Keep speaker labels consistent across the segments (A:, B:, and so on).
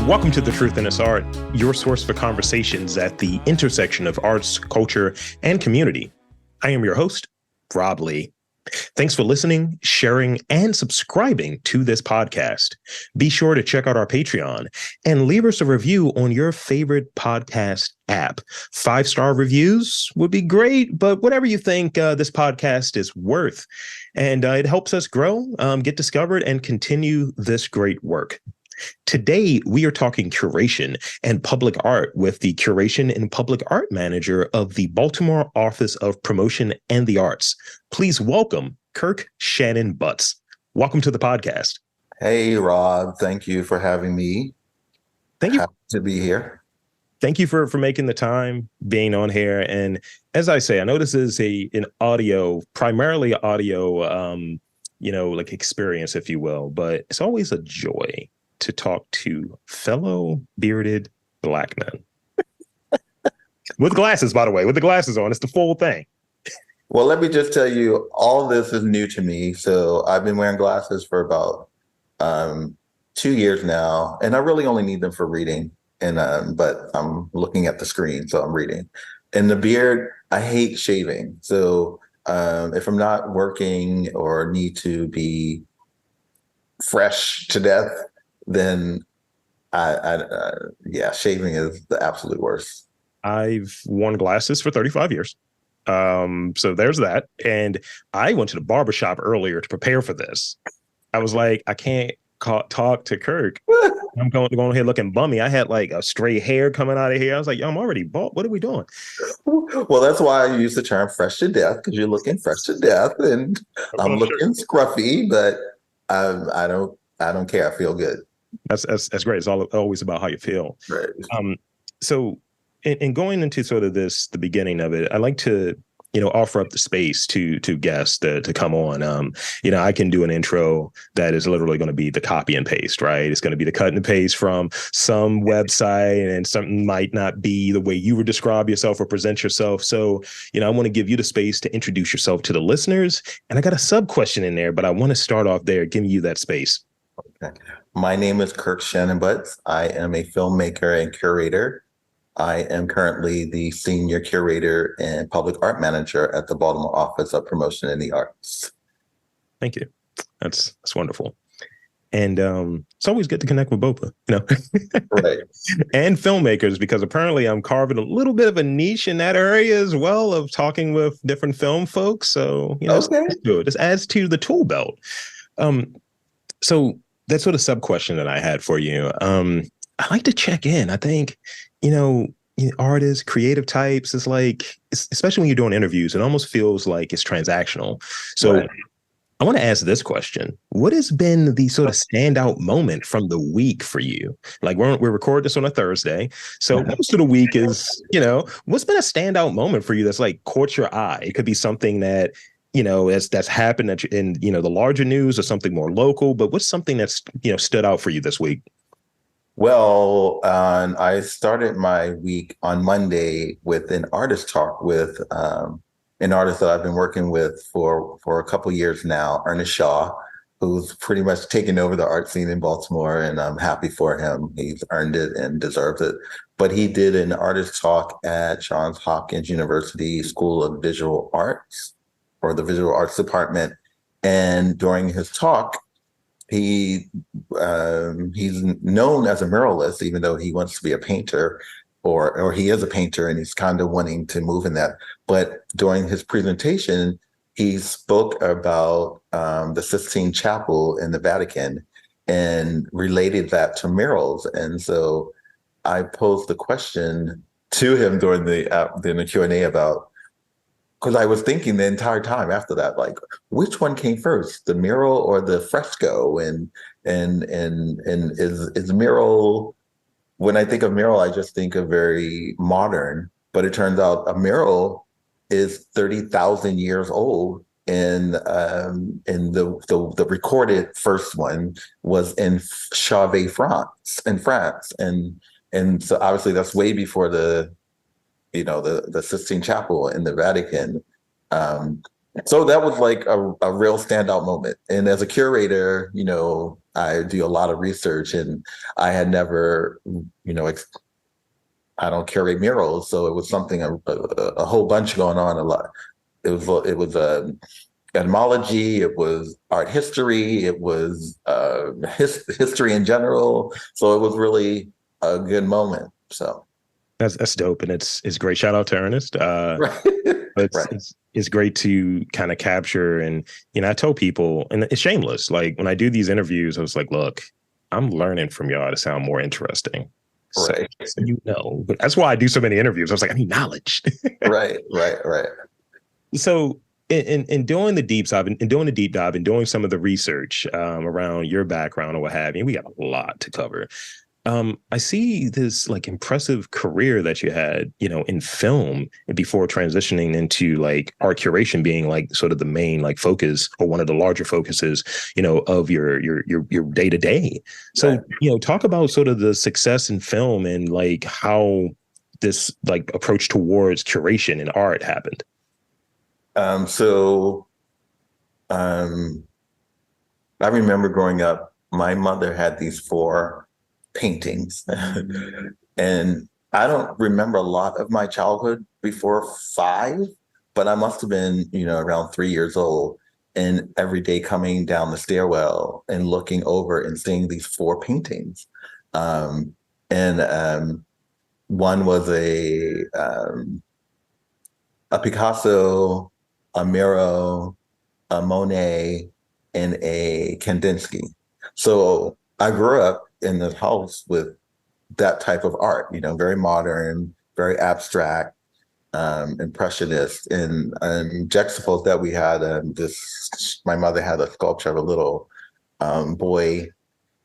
A: Welcome to The Truth in This Art, your source for conversations at the intersection of arts, culture, and community. I am your host, Rob Lee. Thanks for listening, sharing, and subscribing to this podcast. Be sure to check out our Patreon and leave us a review on your favorite podcast app. 5-star reviews would be great, but whatever you think this podcast is worth. And it helps us grow, get discovered, and continue this great work. Today, we are talking curation and public art with the Curation and Public Art Manager of the Baltimore Office of Promotion and the Arts. Please welcome Kirk Shannon-Butts. Welcome to the podcast.
B: Hey, Rob. Thank you for having me.
A: Thank you.
B: Happy to be here.
A: Thank you for making the time, being on here. And as I say, I know this is an audio, primarily audio, like experience, if you will, but it's always a joy to talk to fellow bearded Black men. With glasses, by the way, with the glasses on. It's the full thing.
B: Well, let me just tell you, all this is new to me. So I've been wearing glasses for about 2 years now, and I really only need them for reading. And but I'm looking at the screen, so I'm reading. And the beard, I hate shaving. So if I'm not working or need to be fresh to death, then shaving is the absolute worst.
A: I've worn glasses for 35 years. So there's that. And I went to the barbershop earlier to prepare for this. I was like, I can't talk to Kirk. I'm going ahead looking bummy. I had like a stray hair coming out of here. I was like, yo, I'm already bald. What are we doing?
B: Well, that's why I use the term fresh to death, because you're looking fresh to death, and I'm looking scruffy, but I don't care. I feel good.
A: That's great. It's always about how you feel.
B: Right.
A: So in going into sort of the beginning of it, I like to, offer up the space to guests to come on. I can do an intro that is literally going to be the copy and paste, right? It's going to be the cut and paste from some website, and something might not be the way you would describe yourself or present yourself. So, I want to give you the space to introduce yourself to the listeners. And I got a sub question in there, but I want to start off there, giving you that space.
B: Okay. My name is Kirk Shannon-Butts. I am a filmmaker and curator. I am currently the Senior Curator and Public Art Manager at the Baltimore Office of Promotion and the Arts.
A: Thank you. That's wonderful. And it's always good to connect with both,
B: Right.
A: And filmmakers, because apparently I'm carving a little bit of a niche in that area as well, of talking with different film folks. So,
B: Okay.
A: This adds to the tool belt. So that's sort of sub question that I had for you. I like to check in. I think, artists, creative types, is like, especially when you're doing interviews, it almost feels like it's transactional. So right. I want to ask this question. What has been the sort of standout moment from the week for you? Like we're recording this on a Thursday. So most of the week is, what's been a standout moment for you that's like caught your eye? It could be something that, that's happened in, the larger news, or something more local, but what's something that's, stood out for you this week?
B: Well, I started my week on Monday with an artist talk with an artist that I've been working with for a couple of years now, Ernest Shaw, who's pretty much taken over the art scene in Baltimore, and I'm happy for him. He's earned it and deserves it. But he did an artist talk at Johns Hopkins University School of Visual Arts, or the Visual Arts Department. And during his talk, he's known as a muralist, even though he wants to be a painter, or he is a painter, and he's kind of wanting to move in that. But during his presentation, he spoke about the Sistine Chapel in the Vatican and related that to murals. And so I posed the question to him during the Q&A about, because I was thinking the entire time after that, like, which one came first, the mural or the fresco? And is mural, when I think of mural, I just think of very modern, but it turns out a mural is 30,000 years old. And the recorded first one was in Chauvet, France, and so obviously that's way before the Sistine Chapel in the Vatican. So that was like a real standout moment. And as a curator, I do a lot of research, and I had never, I don't curate murals, so it was something a whole bunch going on. A lot. It was etymology. It was art history. It was history in general. So it was really a good moment. So
A: That's dope, and it's great. Shout out to Ernest.
B: right,
A: It's
B: right,
A: it's great to kind of capture, and I tell people, and it's shameless. Like when I do these interviews, I was like, look, I'm learning from y'all to sound more interesting. So,
B: right,
A: but that's why I do so many interviews. I was like, I need knowledge.
B: right, right, right.
A: So in doing the deep dive and doing the deep dive and doing some of the research around your background or what have you, we got a lot to cover. I see this like impressive career that you had, in film before transitioning into like art curation being like sort of the main like focus or one of the larger focuses, of your day to day. So,
B: Right.
A: talk about sort of the success in film and like how this like approach towards curation and art happened.
B: So I remember growing up, my mother had these four paintings, and I don't remember a lot of my childhood before 5, but I must have been, around 3 years old. And every day coming down the stairwell and looking over and seeing these four paintings. And one was a Picasso, a Miro, a Monet, and a Kandinsky. So I grew up in this house with that type of art, very modern, very abstract, impressionist, and juxtaposed that we had my mother had a sculpture of a little boy,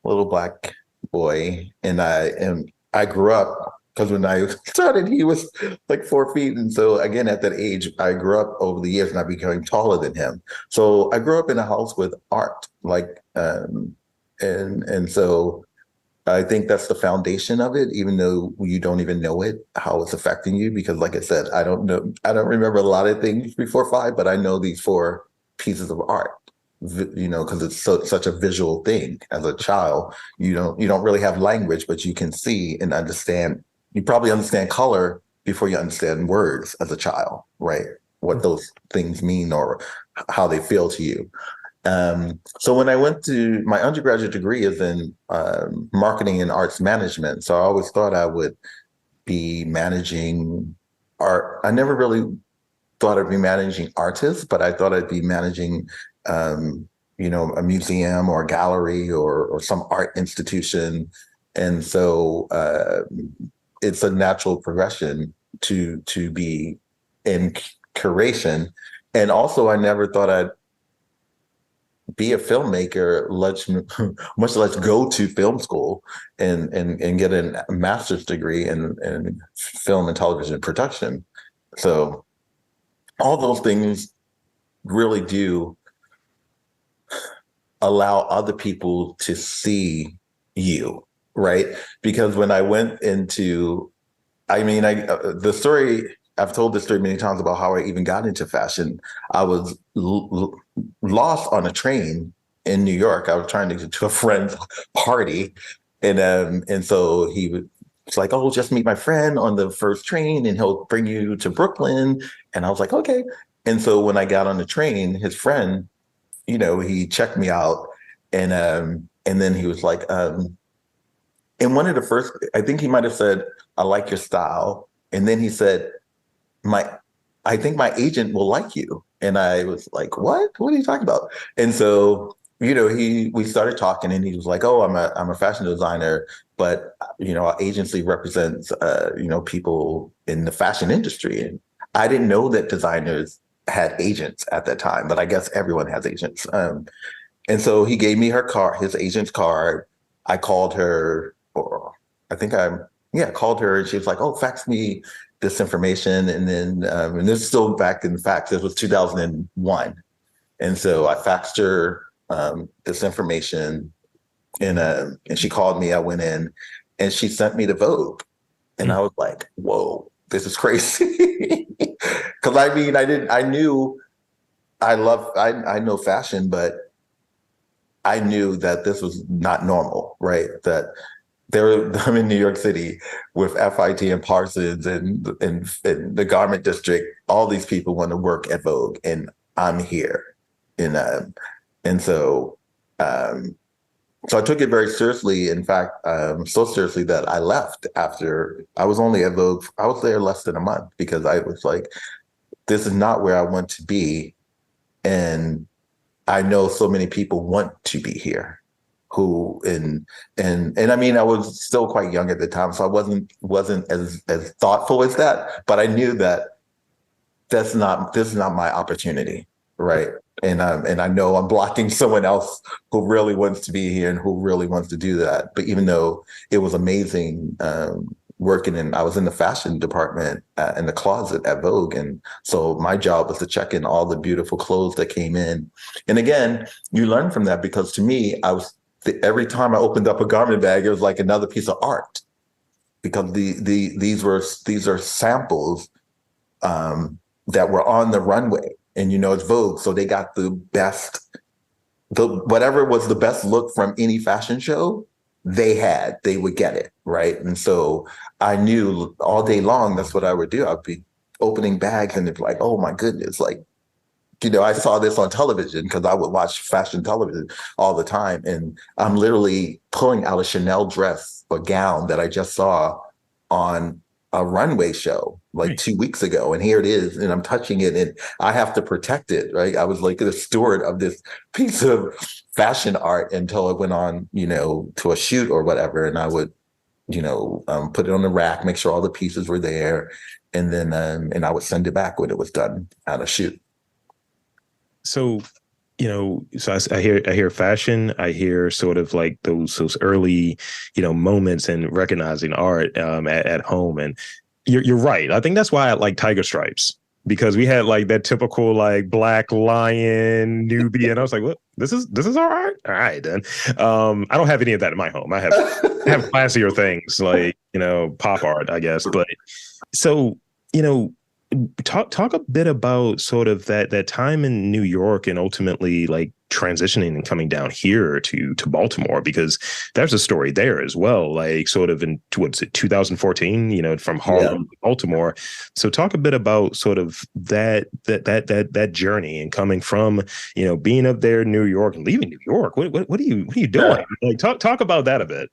B: little black boy, and I grew up because when I started, he was like 4 feet. And so again, at that age, I grew up over the years and I became taller than him. So I grew up in a house with art, and so I think that's the foundation of it, even though you don't even know it, how it's affecting you. Because like I said, I don't remember a lot of things before 5, but I know these four pieces of art, because it's such a visual thing. As a child, you don't really have language, but you can see and understand. You probably understand color before you understand words as a child, right? What those things mean or how they feel to you. So when I went to my undergraduate degree is in marketing and arts management. So I always thought I would be managing art. I never really thought I'd be managing artists, but I thought I'd be managing, a museum or a gallery or some art institution. And so it's a natural progression to be in curation. And also, I never thought I'd be a filmmaker, much less go to film school and get a master's degree in film and television production. So all those things really do allow other people to see you, right? Because when I went into, the story, I've told this story many times about how I even got into fashion. I was lost on a train in New York. I was trying to get to a friend's party, and so it's like, oh, just meet my friend on the first train, and he'll bring you to Brooklyn. And I was like, okay. And so when I got on the train, his friend, he checked me out, and then he was like, and one of the first, I think he might have said, I like your style. And then he said, I think my agent will like you. And I was like, what? What are you talking about? And so, we started talking, and he was like, oh, I'm a fashion designer, but, our agency represents, people in the fashion industry. And I didn't know that designers had agents at that time, but I guess everyone has agents. And so he gave me his agent's card. I called her, or I think called her, and she was like, oh, fax me this information. And then, and this is still back in fact, this was 2001. And so I faxed her this information, and she called me. I went in, and she sent me the Vogue. And I was like, whoa, this is crazy. Because I know fashion, but I knew that this was not normal, right? That I'm in New York City with FIT and Parsons and the Garment District. All these people want to work at Vogue, and I'm here. And and so um, so I took it very seriously. In fact, so seriously that I left after I was only at Vogue. I was there less than a month because I was like, this is not where I want to be. And I know so many people want to be here who and I mean I was still quite young at the time, so I wasn't as thoughtful as that, but I knew that this is not my opportunity, right? And I know I'm blocking someone else who really wants to be here and who really wants to do that. But even though it was amazing I was in the fashion department in the closet at Vogue, and so my job was to check in all the beautiful clothes that came in. And again, you learn from that because to me, every time I opened up a garment bag, it was like another piece of art because these are samples that were on the runway. And it's Vogue, so they got whatever was the best look from any fashion show, they would get it, right? And so I knew all day long that's what I would do. I'd be opening bags and it'd be like, oh my goodness, like, I saw this on television because I would watch fashion television all the time. And I'm literally pulling out a Chanel dress or gown that I just saw on a runway show like 2 weeks ago. And here it is. And I'm touching it and I have to protect it, right? I was like the steward of this piece of fashion art until it went on, to a shoot or whatever. And I would, put it on the rack, make sure all the pieces were there. And then, and I would send it back when it was done at a shoot.
A: So, I hear fashion. I hear sort of like those early, moments and recognizing art at home. And you're right. I think that's why I like Tiger Stripes, because we had like that typical like Black Lion newbie, and I was like, what? This is all right. All right, then. I don't have any of that in my home. I have classier things like pop art, I guess. But so talk a bit about sort of that time in New York and ultimately like transitioning and coming down here to Baltimore, because there's a story there as well, like sort of in what's it 2014, from Harlem to Baltimore. So talk a bit about sort of that journey and coming from being up there in New York and leaving New York. What are you doing? Like talk about that a bit.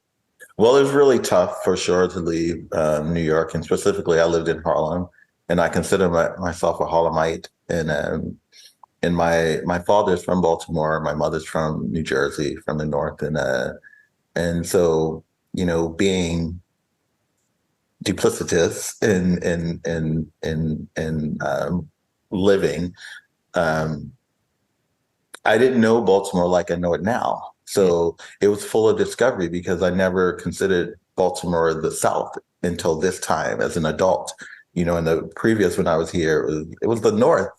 B: Well, it was really tough for sure to leave New York, and specifically I lived in Harlem. And I consider myself a Harlemite. And my father's from Baltimore, my mother's from New Jersey, from the north, and so being duplicitous in living, I didn't know Baltimore like I know it now. So it was full of discovery because I never considered Baltimore the South until this time as an adult. In the previous, when I was here, it was the North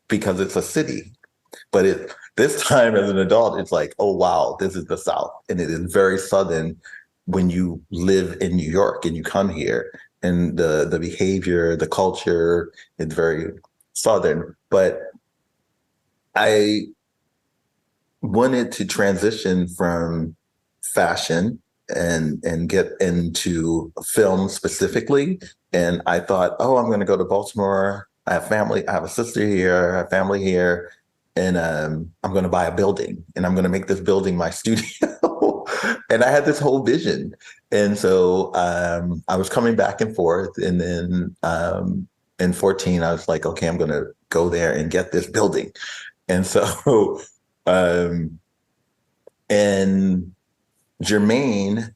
B: because it's a city. But this time as an adult, it's like, oh, wow, this is the South. And it is very Southern when you live in New York and you come here. And the behavior, the culture, it's very Southern. But I wanted to transition from fashion and get into film specifically. And I thought, oh, I'm going to go to Baltimore. I have family. I have a sister here. I have family here. And I'm going to buy a building and I'm going to make this building my studio. And I had this whole vision. And so I was coming back and forth. And then in 14, I was like, okay, I'm going to go there and get this building. And so, and Jermaine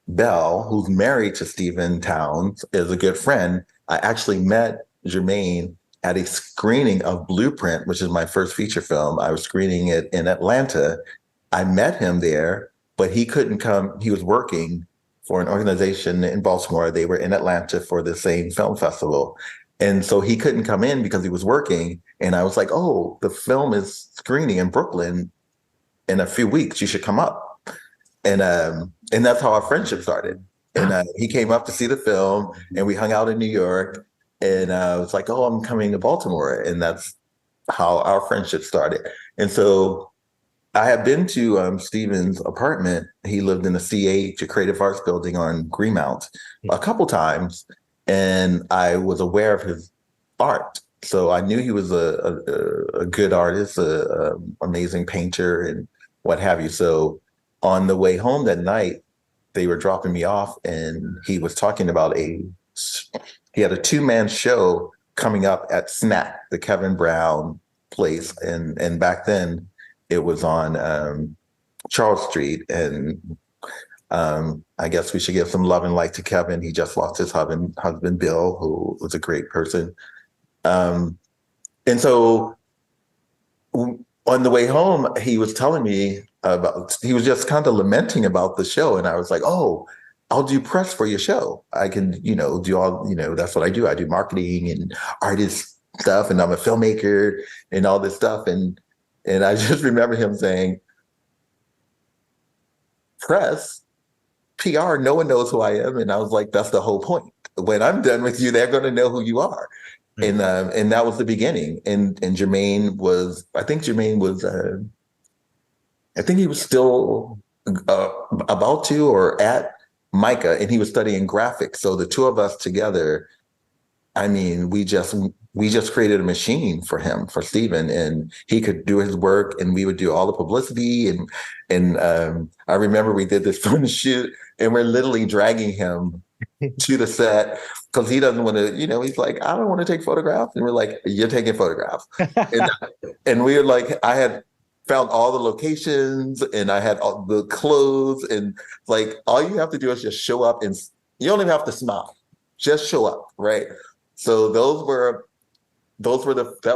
B: Bell, who's married to Stephen Towns, is a good friend. I actually met Jermaine at a screening of Blueprint, which is my first feature film. I was screening it in Atlanta. I met him there, but he couldn't come. He was working for an organization in Baltimore. They were in Atlanta for the same film festival. And so he couldn't come in because he was working. And I was like, oh, the film is screening in Brooklyn in a few weeks. You should come up. And that's how our friendship started. And he came up to see the film and we hung out in New York. And I was like, oh, I'm coming to Baltimore. And that's how our friendship started. And so I have been to Stephen's apartment. He lived in the CH, a Creative Arts building on Greenmount, a couple times, and I was aware of his art. So I knew he was a good artist, a amazing painter, and what have you. So on the way home that night, they were dropping me off, and he was talking about he had a two-man show coming up at Snack, the Kevin Brown place, and back then it was on Charles Street, and I guess we should give some love and light to Kevin. He just lost his husband Bill, who was a great person. And so on the way home, he was telling me he was just kind of lamenting about the show. And I was like, oh, I'll do press for your show. I can, do all, that's what I do. I do marketing and artist stuff, and I'm a filmmaker and all this stuff. And I just remember him saying, press, PR, no one knows who I am. And I was like, that's the whole point. When I'm done with you, they're going to know who you are. And that was the beginning. And Jermaine was, I think he was still about to or at Micah, and he was studying graphics. So the two of us together, I mean, we just created a machine for him, for Stephen, and he could do his work, and we would do all the publicity. And I remember we did this photo shoot, and we're literally dragging him to the set because he doesn't want to, he's like, I don't want to take photographs. And we're like, you're taking photographs. and we were like, I had found all the locations and I had all the clothes, and like, all you have to do is just show up, and you don't even have to smile, just show up. Right. So that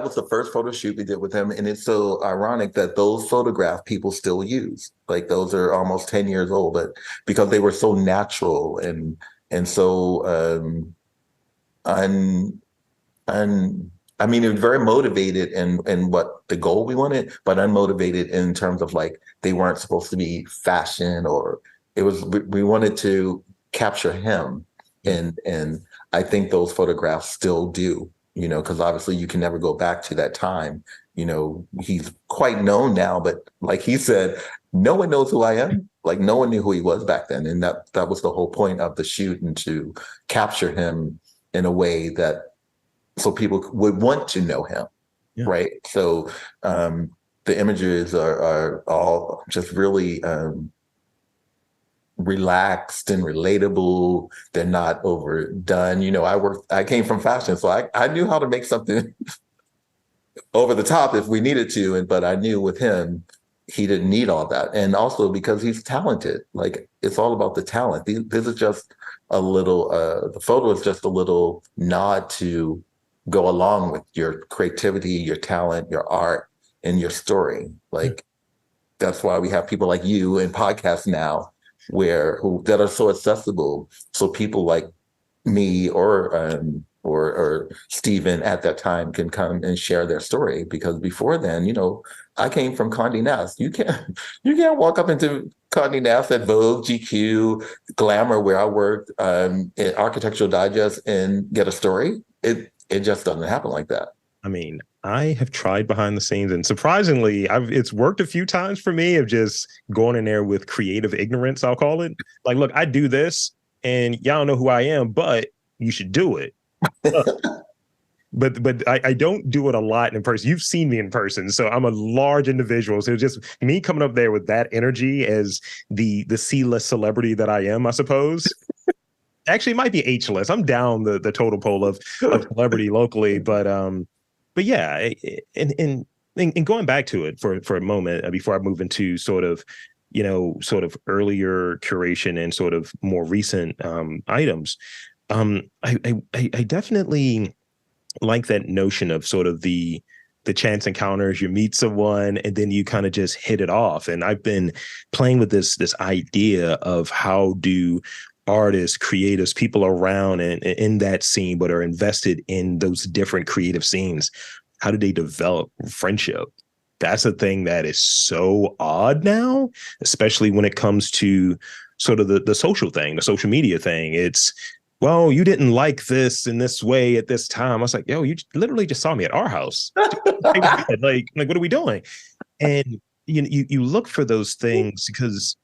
B: was the first photo shoot we did with him. And it's so ironic that those photographs people still use. Like, those are almost 10 years old, but because they were so natural and so I mean, it was very motivated in what the goal we wanted, but unmotivated in terms of, like, they weren't supposed to be fashion, or we wanted to capture him. And I think those photographs still do, because obviously you can never go back to that time. He's quite known now, but like he said, no one knows who I am. Like, no one knew who he was back then. And that was the whole point of the shoot, and to capture him in a way that so people would want to know him. Yeah. Right. So the images are all just really relaxed and relatable. They're not overdone. I came from fashion, so I knew how to make something over the top if we needed to. But I knew with him, he didn't need all that. And also because he's talented. Like, it's all about the talent. This is just a little, the photo is just a little nod to go along with your creativity, your talent, your art, and your story. Like, that's why we have people like you in podcasts now that are so accessible. So people like me or Stephen at that time can come and share their story, because before then, I came from Condé Nast. You can't walk up into Condé Nast at Vogue, GQ, Glamour, where I worked, in Architectural Digest, and get a story. It just doesn't happen like that.
A: I mean, I have tried behind the scenes, and surprisingly, it's worked a few times for me, of just going in there with creative ignorance, I'll call it. Like, look, I do this, and y'all don't know who I am, but you should do it. But I don't do it a lot in person. You've seen me in person, so I'm a large individual. So just me coming up there with that energy as the C-list celebrity that I am, I suppose. Actually, it might be H-list. I'm down the total pole of celebrity locally, but yeah, and going back to it for a moment before I move into sort of earlier curation and sort of more recent items. I definitely like that notion of sort of the chance encounters. You meet someone and then you kind of just hit it off. And I've been playing with this idea of how do artists, creatives, people around and in that scene, but are invested in those different creative scenes, how do they develop friendship? That's a thing that is so odd now, especially when it comes to sort of the social thing, the social media thing. It's, well, you didn't like this in this way at this time. I was like, yo, you literally just saw me at our house. Like, what are we doing? And you look for those things because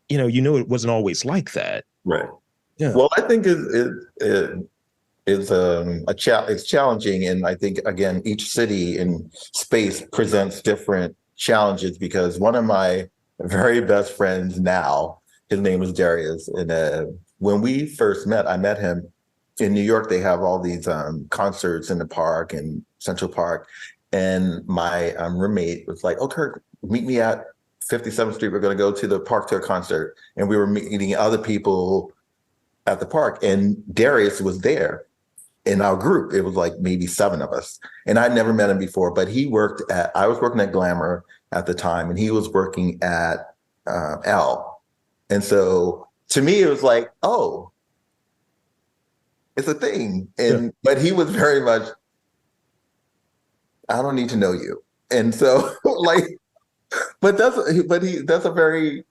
A: it wasn't always like that.
B: Right.
A: Yeah.
B: Well, I think it's challenging, and I think again each city and space presents different challenges because one of my very best friends now, his name is Darius, and when we first met, I met him in New York. They have all these concerts in the park and Central Park, and my roommate was like, "Oh, Kirk, meet me at 57th Street. We're going to go to the park to a concert," and we were meeting other people at the park, and Darius was there in our group. It was like maybe 7 of us, and I'd never met him before. But I was working at Glamour at the time, and he was working at Elle. And so to me, it was like, oh, it's a thing. And but he was very much, I don't need to know you. And so like, that's a very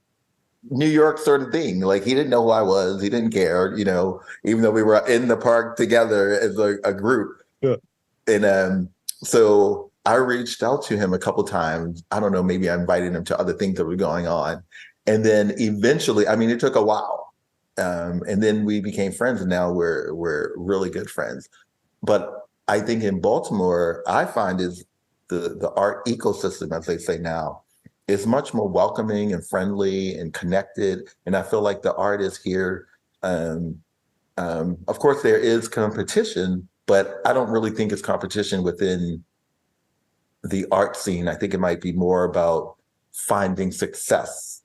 B: New York sort of thing. Like he didn't know who I was. He didn't care, even though we were in the park together as a group.
A: Yeah.
B: And so I reached out to him a couple times. I don't know, maybe I invited him to other things that were going on. And then eventually, I mean, it took a while. And then we became friends, and now we're really good friends. But I think in Baltimore, I find is the art ecosystem, as they say now, is much more welcoming and friendly and connected. And I feel like the artists here, of course, there is competition, but I don't really think it's competition within the art scene. I think it might be more about finding success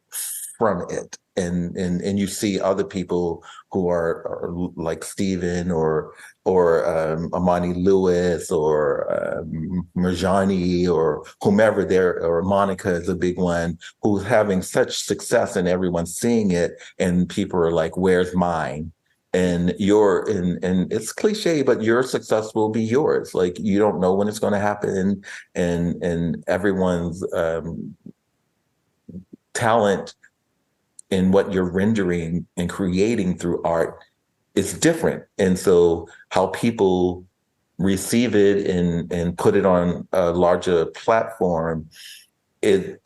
B: from it. And you see other people who are like Steven or Amani Lewis or Marjani or whomever there, or Monica is a big one, who's having such success and everyone's seeing it, and people are like, where's mine? And and it's cliche, but your success will be yours. Like you don't know when it's going to happen, and everyone's talent in what you're rendering and creating through art is different. And so how people receive it and put it on a larger platform, it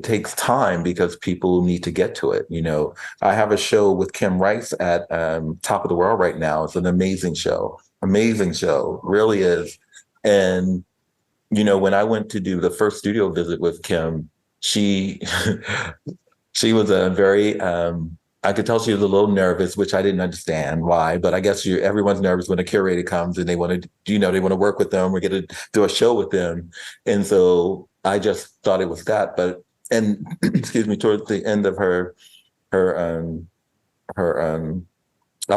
B: takes time because people need to get to it. I have a show with Kim Rice at Top of the World right now. It's an amazing show, really is. And when I went to do the first studio visit with Kim, she she was a very, I could tell she was a little nervous, which I didn't understand why, but I guess everyone's nervous when a curator comes and they want to work with them or get to do a show with them. And so I just thought it was that, and excuse me, towards the end of our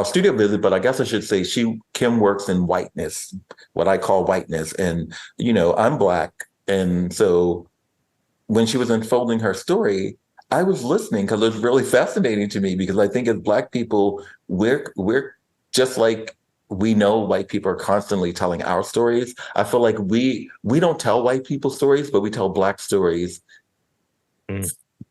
B: studio visit, but I guess I should say Kim works in whiteness, what I call whiteness. And, I'm Black. And so when she was unfolding her story, I was listening because it was really fascinating to me, because I think as Black people, we're just like, we know white people are constantly telling our stories. I feel like we don't tell white people stories, but we tell Black stories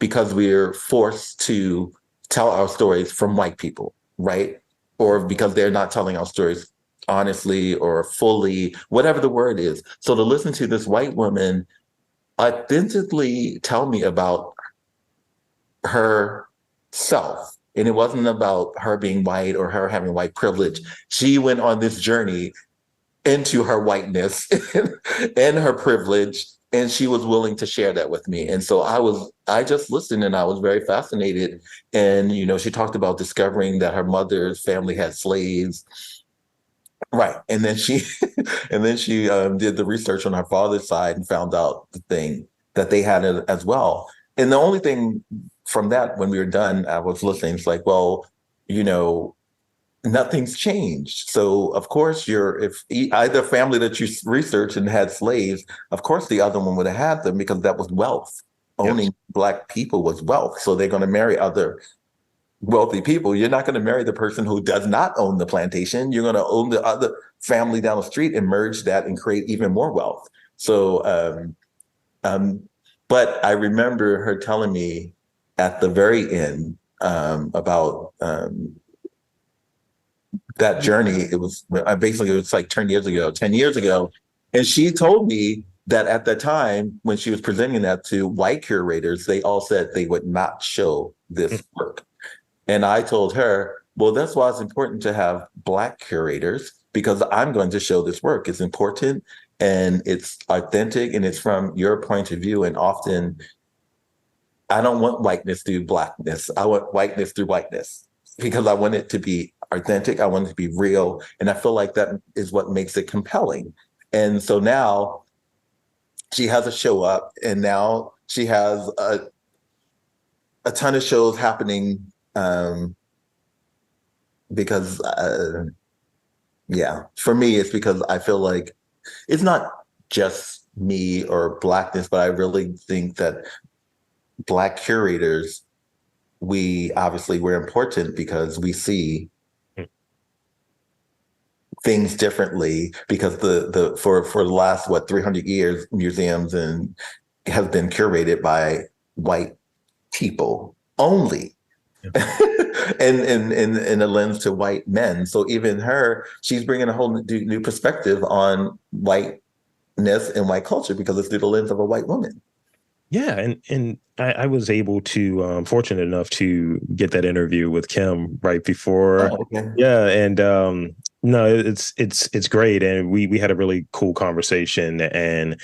B: because we're forced to tell our stories from white people, right? Or because they're not telling our stories honestly or fully, whatever the word is. So to listen to this white woman authentically tell me about herself, and it wasn't about her being white or her having white privilege. She went on this journey into her whiteness and her privilege, and she was willing to share that with me. And so I just listened, and I was very fascinated. And she talked about discovering that her mother's family had slaves, right? And then she did the research on her father's side and found out the thing that they had as well. And the only thing from that, when we were done, I was listening. It's like, well, nothing's changed. So of course, if either family that you researched and had slaves, of course the other one would have had them, because that was wealth. Owning Black people was wealth. So they're going to marry other wealthy people. You're not going to marry the person who does not own the plantation. You're going to own the other family down the street and merge that and create even more wealth. So, but I remember her telling me at the very end about that journey. It was like 10 years ago. And she told me that at the time when she was presenting that to white curators, they all said they would not show this work. And I told her, well, that's why it's important to have Black curators, because I'm going to show this work. It's important and it's authentic and it's from your point of view. And often I don't want whiteness through Blackness. I want whiteness through whiteness because I want it to be authentic. I want it to be real. And I feel like that is what makes it compelling. And so now she has a show up, and now she has a ton of shows happening because, for me, it's because I feel like it's not just me or Blackness, but I really think that Black curators, we're important because we see things differently, because for the last 300 years, museums and have been curated by white people only. and in a lens to white men. So even she's bringing a whole new perspective on whiteness and white culture because it's through the lens of a white woman.
A: Yeah, and I was able to fortunate enough to get that interview with Kim right before.
B: Oh, okay.
A: Yeah, and no, it's great, and we had a really cool conversation, and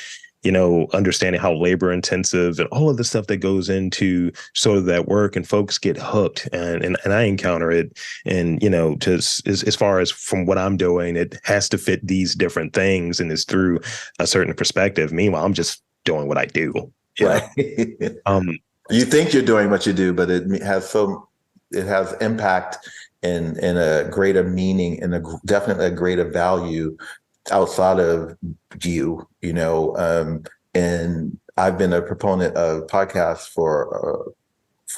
A: understanding how labor intensive and all of the stuff that goes into sort of that work, and folks get hooked, and I encounter it, and just as far as from what I'm doing, it has to fit these different things, and it's through a certain perspective. Meanwhile, I'm just doing what I do.
B: Right. You think you're doing what you do, but it has impact and a greater meaning and definitely a greater value outside of you, and I've been a proponent of podcasts for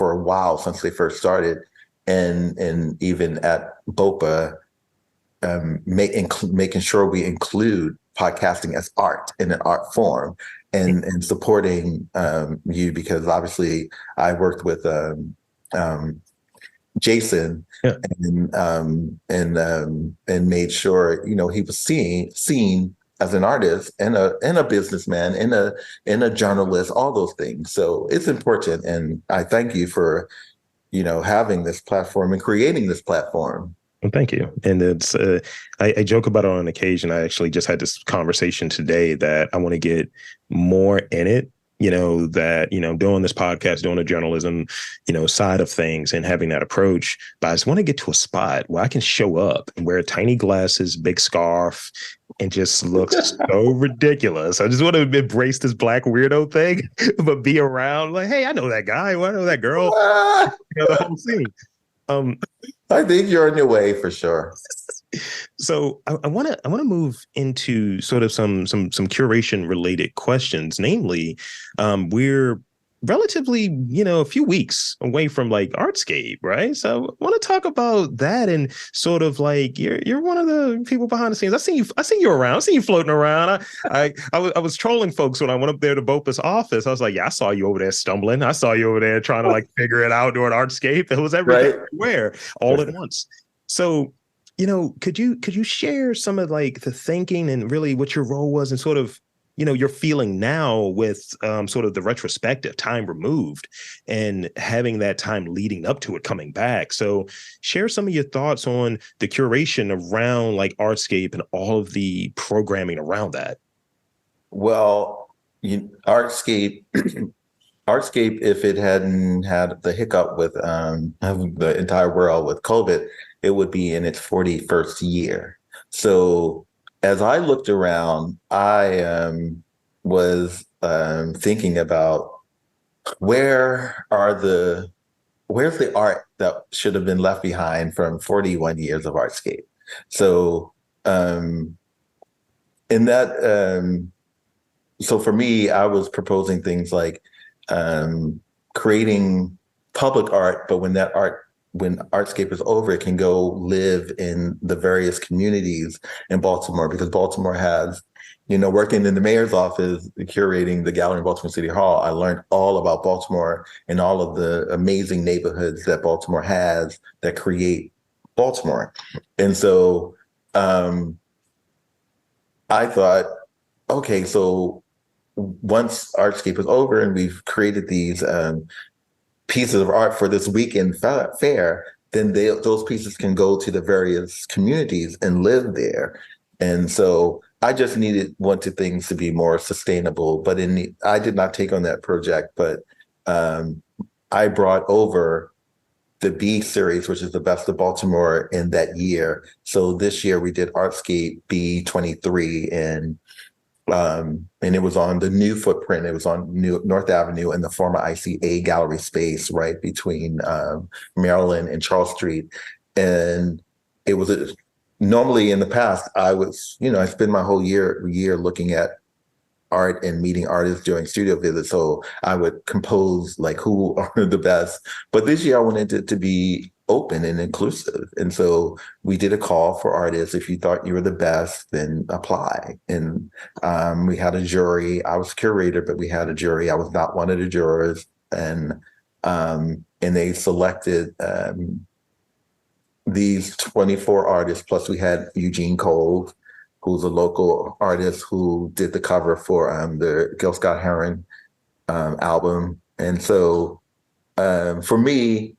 B: a while, since they first started, and even at BOPA, making sure we include podcasting as art, in an art form, and supporting you, because obviously I worked with Jason,
A: yeah.
B: and made sure he was seen as an artist and a businessman and a journalist, all those things. So it's important, and I thank you for having this platform and creating this platform.
A: Well, thank you. And it's I joke about it on occasion. I actually just had this conversation today that I want to get more in it. Doing this podcast, doing the journalism, side of things, and having that approach. But I just want to get to a spot where I can show up and wear tiny glasses, big scarf, and just look so ridiculous. I just want to embrace this Black weirdo thing, but be around like, hey, I know that guy. I know that girl. The whole scene.
B: I think you're on your way for sure.
A: So I want to move into sort of some curation related questions. Namely, we're relatively a few weeks away from like Artscape, right? So I want to talk about that, and sort of like you're one of the people behind the scenes. I see you around. I see you floating around. I was trolling folks when I went up there to BOPA's office. I was like, yeah, I saw you over there stumbling. I saw you over there trying to like figure it out doing Artscape. It was everything everywhere all at once. So could you share some of like the thinking and really what your role was, and sort of you're feeling now with sort of the retrospective time removed and having that time leading up to it coming back. So share some of your thoughts on the curation around like Artscape and all of the programming around that.
B: Well, Artscape, if it hadn't had the hiccup with the entire world with COVID, it would be in its 41st year. So as I looked around, I was thinking about where's the art that should have been left behind from 41 years of Artscape. So so for me, I was proposing things like creating public art, but when Artscape is over, it can go live in the various communities in Baltimore, because Baltimore has, working in the mayor's office, curating the gallery in Baltimore City Hall, I learned all about Baltimore and all of the amazing neighborhoods that Baltimore has that create Baltimore. And so I thought, okay, so once Artscape is over and we've created these pieces of art for this weekend fair, then those pieces can go to the various communities and live there. And so I just wanted things to be more sustainable. But I did not take on that project, but I brought over the B series, which is the Best of Baltimore in that year. So this year we did Artscape B23, and it was on the new footprint. It was on North Avenue in the former ICA gallery space, right between Maryland and Charles Street. And it was normally in the past, I spend my whole year looking at art and meeting artists during studio visits. So I would compose like who are the best. But this year I wanted it to be open and inclusive. And so we did a call for artists. If you thought you were the best, then apply. And we had a jury. I was curator, but we had a jury. I was not one of the jurors. And they selected these 24 artists, plus we had Eugene Cole, who's a local artist who did the cover for the Gil Scott-Heron album. And so for me,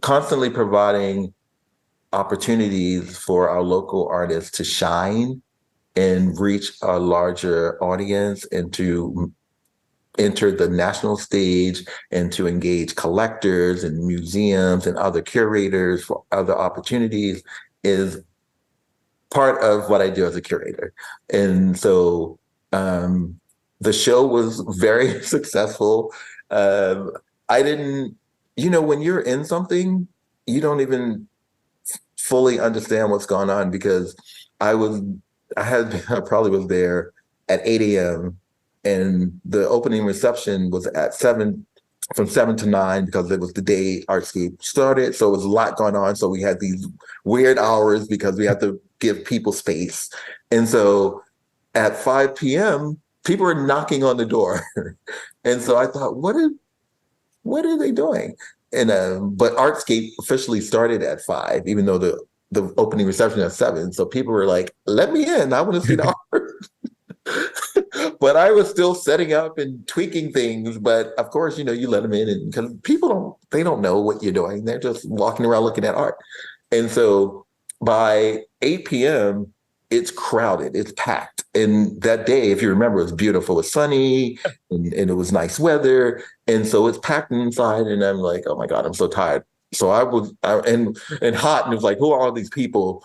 B: constantly providing opportunities for our local artists to shine and reach a larger audience and to enter the national stage and to engage collectors and museums and other curators for other opportunities is part of what I do as a curator. And so the show was very successful. I didn't, when you're in something, you don't even fully understand what's going on, because I probably was there at 8 a.m. and the opening reception was at from 7 to 9, because it was the day Artscape started. So it was a lot going on. So we had these weird hours because we had to give people space. And so at 5 p.m., people were knocking on the door. And so I thought, what are they doing? And but Artscape officially started at 5, even though the opening reception at 7. So people were like, let me in. I want to see the art. But I was still setting up and tweaking things. But of course, you let them in, and because people don't know what you're doing. They're just walking around looking at art. And so by 8 p.m., it's crowded, it's packed. And that day, if you remember, it was beautiful. It was sunny and it was nice weather. And so it's packed inside, and I'm like, oh my God, I'm so tired. So I was hot, and it was like, who are all these people?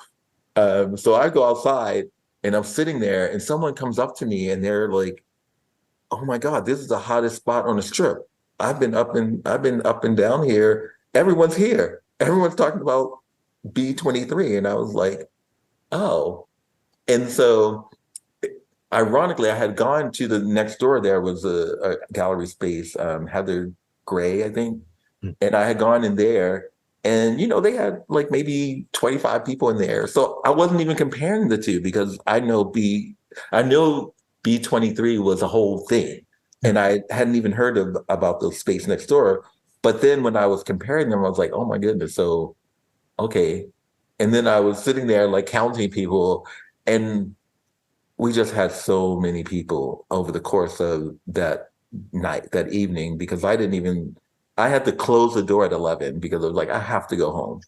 B: So I go outside and I'm sitting there, and someone comes up to me and they're like, oh my God, this is the hottest spot on the Strip. I've been up and down here. Everyone's here. Everyone's talking about B23. And I was like, oh. And so ironically, I had gone to the next door. There was a gallery space, Heather Gray, I think. And I had gone in there, and, they had like maybe 25 people in there. So I wasn't even comparing the two, because I know B23 was a whole thing. And I hadn't even heard about the space next door. But then when I was comparing them, I was like, oh my goodness. So, okay. And then I was sitting there like counting people, and we just had so many people over the course of that evening, because I had to close the door at 11 because I was like, I have to go home.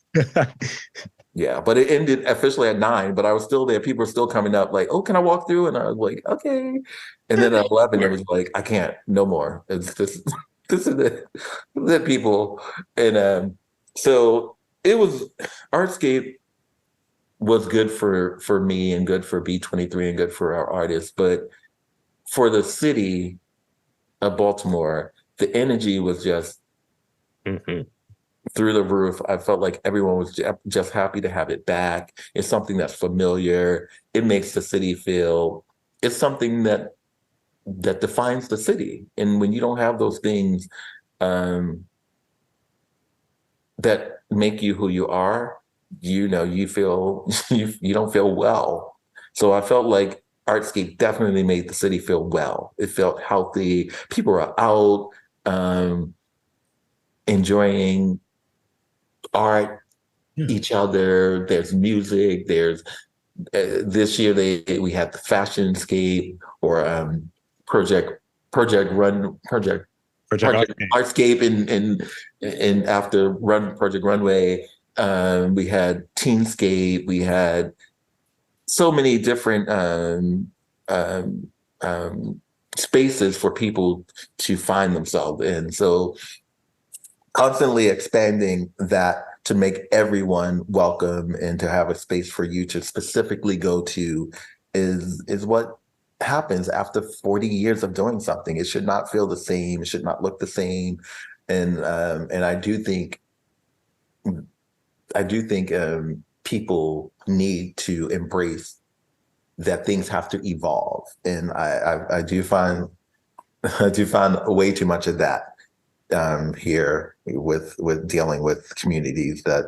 B: Yeah, but it ended officially at 9, but I was still there. People were still coming up like, oh, can I walk through? And I was like, okay. And then at 11, it was like, I can't, no more. It's this is the people. And so it was, Artscape was good for me and good for B23 and good for our artists. But for the city of Baltimore, the energy was just through the roof. I felt like everyone was just happy to have it back. It's something that's familiar. It makes the city feel, it's something that defines the city. And when you don't have those things that make you who you are, you feel, you don't feel well. So I felt like Artscape definitely made the city feel well. It felt healthy. People were out enjoying art, each other. There's music. There's this year we had the Fashionscape, project project
A: Project
B: Artscape and after Project Runway. We had Teenscape. We had so many different spaces for people to find themselves in. So constantly expanding that to make everyone welcome and to have a space for you to specifically go to is what happens after 40 years of doing something. It should not feel the same. It should not look the same. And I do think people need to embrace that things have to evolve. And I do find way too much of that here with dealing with communities that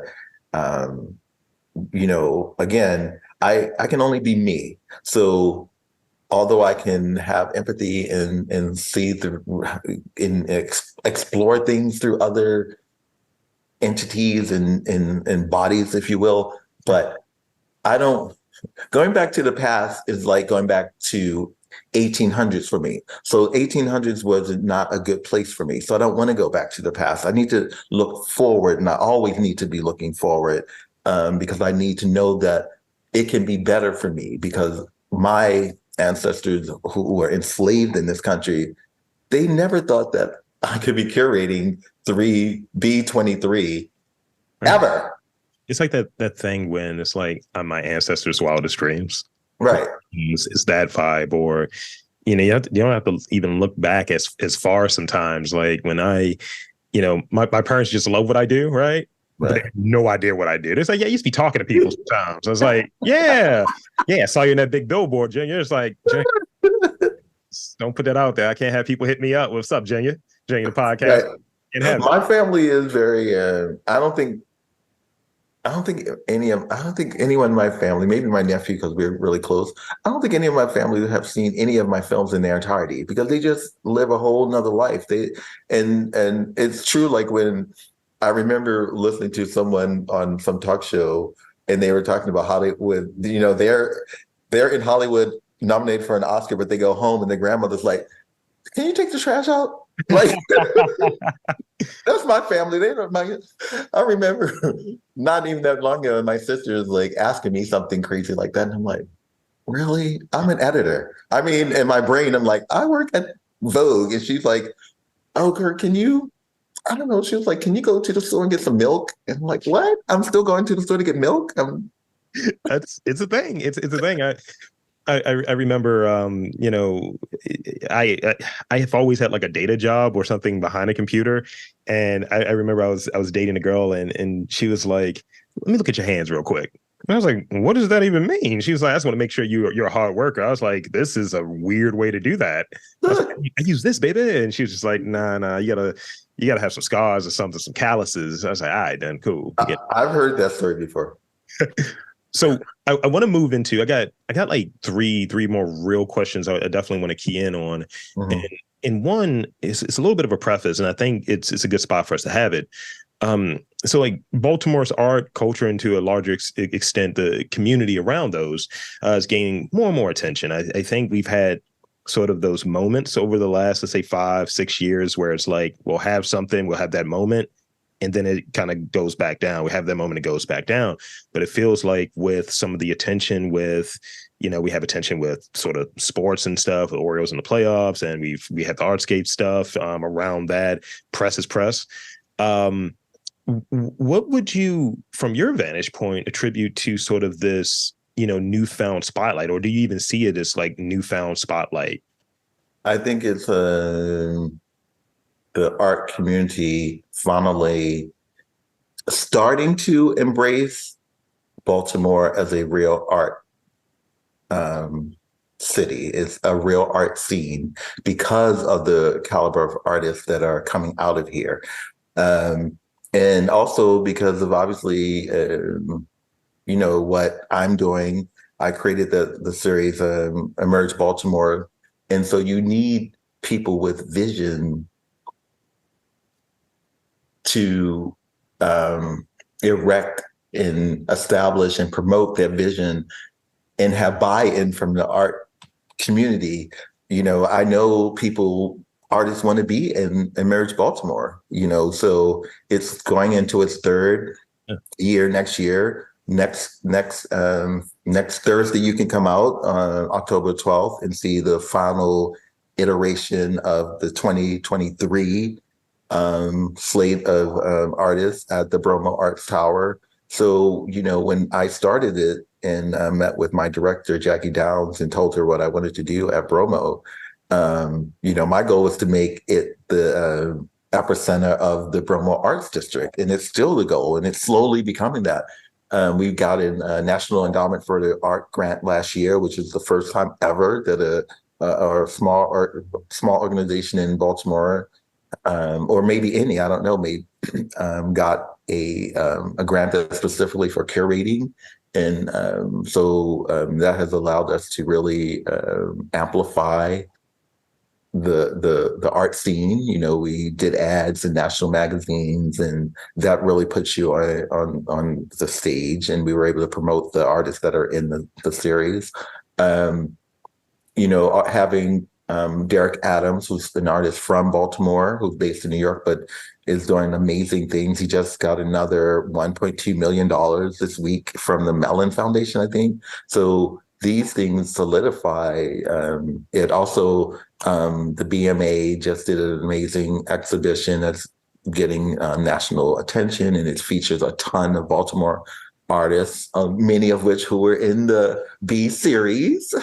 B: again, I can only be me. So although I can have empathy and see explore things through other entities and bodies, if you will, but going back to the past is like going back to 1800s for me. So 1800s was not a good place for me. So I don't want to go back to the past. I need to look forward, and I always need to be looking forward because I need to know that it can be better for me, because my ancestors who were enslaved in this country, they never thought that I could be curating B23 ever.
A: It's like that thing when it's like my ancestors' wildest dreams.
B: Right.
A: It's that vibe. Or, you don't have to even look back as far sometimes. Like when my parents just love what I do, right? But they have no idea what I did. It's like, yeah, I used to be talking to people sometimes. I was like, yeah, I saw you in that big billboard, Junior. It's like, don't put that out there. I can't have people hit me up. What's up, Junior? Junior, the podcast.
B: Right. My family is very, I don't think anyone in my family, maybe my nephew, because we're really close, I don't think any of my family have seen any of my films in their entirety, because they just live a whole nother life. And it's true. Like when I remember listening to someone on some talk show, and they were talking about how they would, they're in Hollywood nominated for an Oscar, but they go home and their grandmother's like, "Can you take the trash out?" Like, that's my family. I remember not even that long ago, my sister is like asking me something crazy like that. And I'm like, really? I'm an editor. I mean, in my brain, I'm like, I work at Vogue. And she's like, oh, Kirk, I don't know. She was like, can you go to the store and get some milk? And I'm like, what? I'm still going to the store to get milk?
A: It's a thing. It's a thing. I remember, I have always had like a data job or something behind a computer. And I remember I was dating a girl and she was like, let me look at your hands real quick. And I was like, what does that even mean? She was like, I just want to make sure you're a hard worker. I was like, this is a weird way to do that. I was like, I use this, baby. And she was just like, nah, you gotta have some scars or something, some calluses. I was like, all right, then cool.
B: I've heard that story before.
A: So I want to move into, I got like three more real questions I definitely want to key in on. Mm-hmm. And one is, it's a little bit of a preface, and I think it's a good spot for us to have it. So like Baltimore's art, culture, and to a larger extent, the community around those is gaining more and more attention. I think we've had sort of those moments over the last, let's say 5-6 years, where it's like, we'll have that moment, and then it kind of goes back down. We have that moment, it goes back down. But it feels like with some of the attention with, we have attention with sort of sports and stuff, the Orioles in the playoffs, and we have the Artscape stuff around that. Press is press. What would you, from your vantage point, attribute to sort of this, newfound spotlight, or do you even see it as like newfound spotlight?
B: I think it's the art community finally starting to embrace Baltimore as a real art city. It's a real art scene because of the caliber of artists that are coming out of here. And also because of obviously, what I'm doing. I created the series Emerge Baltimore. And so you need people with vision to erect and establish and promote their vision and have buy-in from the art community, I know artists want to be in Emerge Baltimore, so it's going into its third year next year. Next Thursday, you can come out on October 12th and see the final iteration of the 2023 slate of artists at the Bromo Arts Tower. So, when I started it and met with my director, Jackie Downs, and told her what I wanted to do at Bromo, my goal was to make it the epicenter of the Bromo Arts District. And it's still the goal, and it's slowly becoming that. We got a National Endowment for the Art grant last year, which is the first time ever that a small organization in Baltimore, or maybe any, I don't know, maybe got a grant that's specifically for curating. And so that has allowed us to really amplify the art scene. We did ads in national magazines, and that really puts you on the stage, and we were able to promote the artists that are in the series. Having Derek Adams, who's an artist from Baltimore, who's based in New York, but is doing amazing things. He just got another $1.2 million this week from the Mellon Foundation, I think. So these things solidify it. Also, the BMA just did an amazing exhibition that's getting national attention, and it features a ton of Baltimore artists, many of which who were in the B series.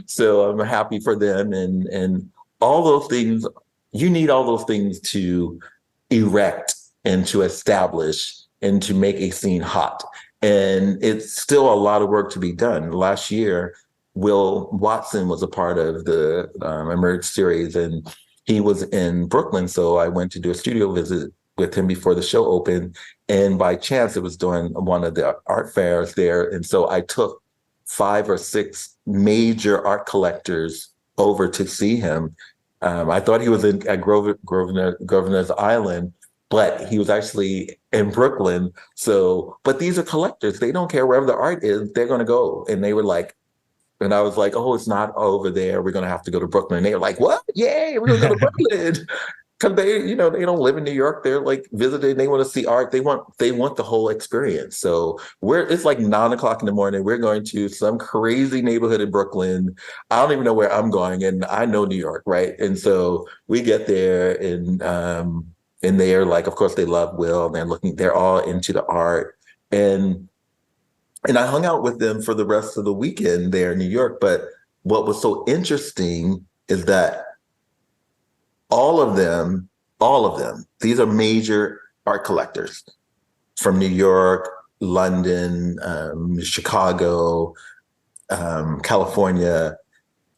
B: So I'm happy for them, and all those things. You need all those things to erect and to establish and to make a scene hot. And it's still a lot of work to be done. Last year, Will Watson was a part of the Emerge series, and he was in Brooklyn. So I went to do a studio visit with him before the show opened. And by chance, it was during one of the art fairs there. And so I took 5 or 6 major art collectors over to see him. I thought he was at Governor's Island, but he was actually in Brooklyn. So, but these are collectors. They don't care wherever the art is, they're going to go. And they were like, and I was like, oh, it's not over there. We're going to have to go to Brooklyn. And they were like, what? Yay, we're going to go to Brooklyn. Because they don't live in New York. They're like visiting. They want to see art. They want the whole experience. So it's like 9:00 in the morning. We're going to some crazy neighborhood in Brooklyn. I don't even know where I'm going, and I know New York, right? And so we get there, and they're like, of course, they love Will. They're all into the art, and I hung out with them for the rest of the weekend there in New York. But what was so interesting is that all of them, these are major art collectors from New York, London, Chicago, California,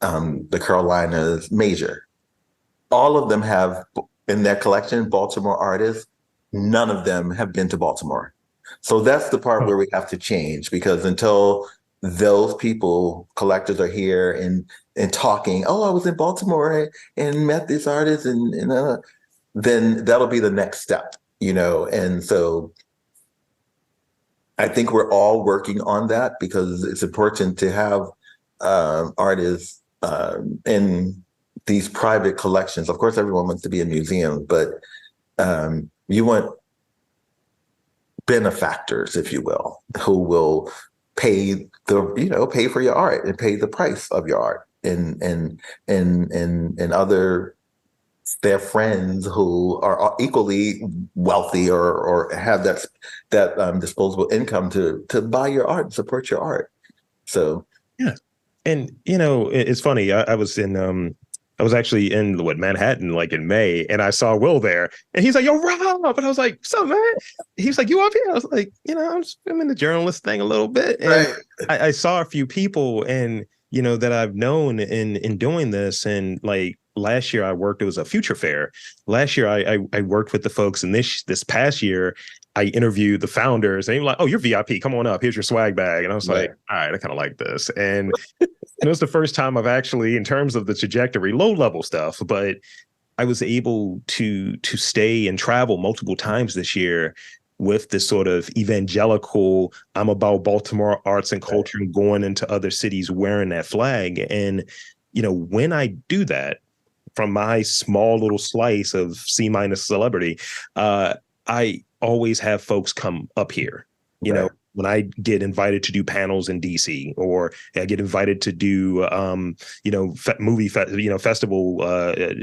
B: the Carolinas, major. All of them have in their collection Baltimore artists. None of them have been to Baltimore. So that's the part where we have to change, because until those collectors are here and talking, oh, I was in Baltimore and met this artist, and then that'll be the next step, And so I think we're all working on that, because it's important to have artists in these private collections. Of course, everyone wants to be in museums, but you want benefactors, if you will, who will pay for your art and pay the price of your art, and other their friends who are equally wealthy or have that disposable income to buy your art and support your art. So
A: yeah, and it's funny. I was actually in Manhattan like in May, and I saw Will there, and he's like, "Yo, Rob," and I was like, "What's up, man?" He's like, "You up here?" I was like, I'm in the journalist thing a little bit, and
B: right.
A: I saw a few people, and that I've known in doing this, and like last year I worked. It was a future fair. Last year I worked with the folks, and this past year I interviewed the founders, and they were like, "Oh, you're VIP. Come on up. Here's your swag bag." And I was like, "All right, I kind of like this." And it was the first time I've actually, in terms of the trajectory, low level stuff, but I was able to stay and travel multiple times this year with this sort of evangelical, I'm about Baltimore arts and culture and going into other cities wearing that flag. And, when I do that from my small little slice of C- celebrity, I always have folks come up here, when I get invited to do panels in DC, or I get invited to do, festival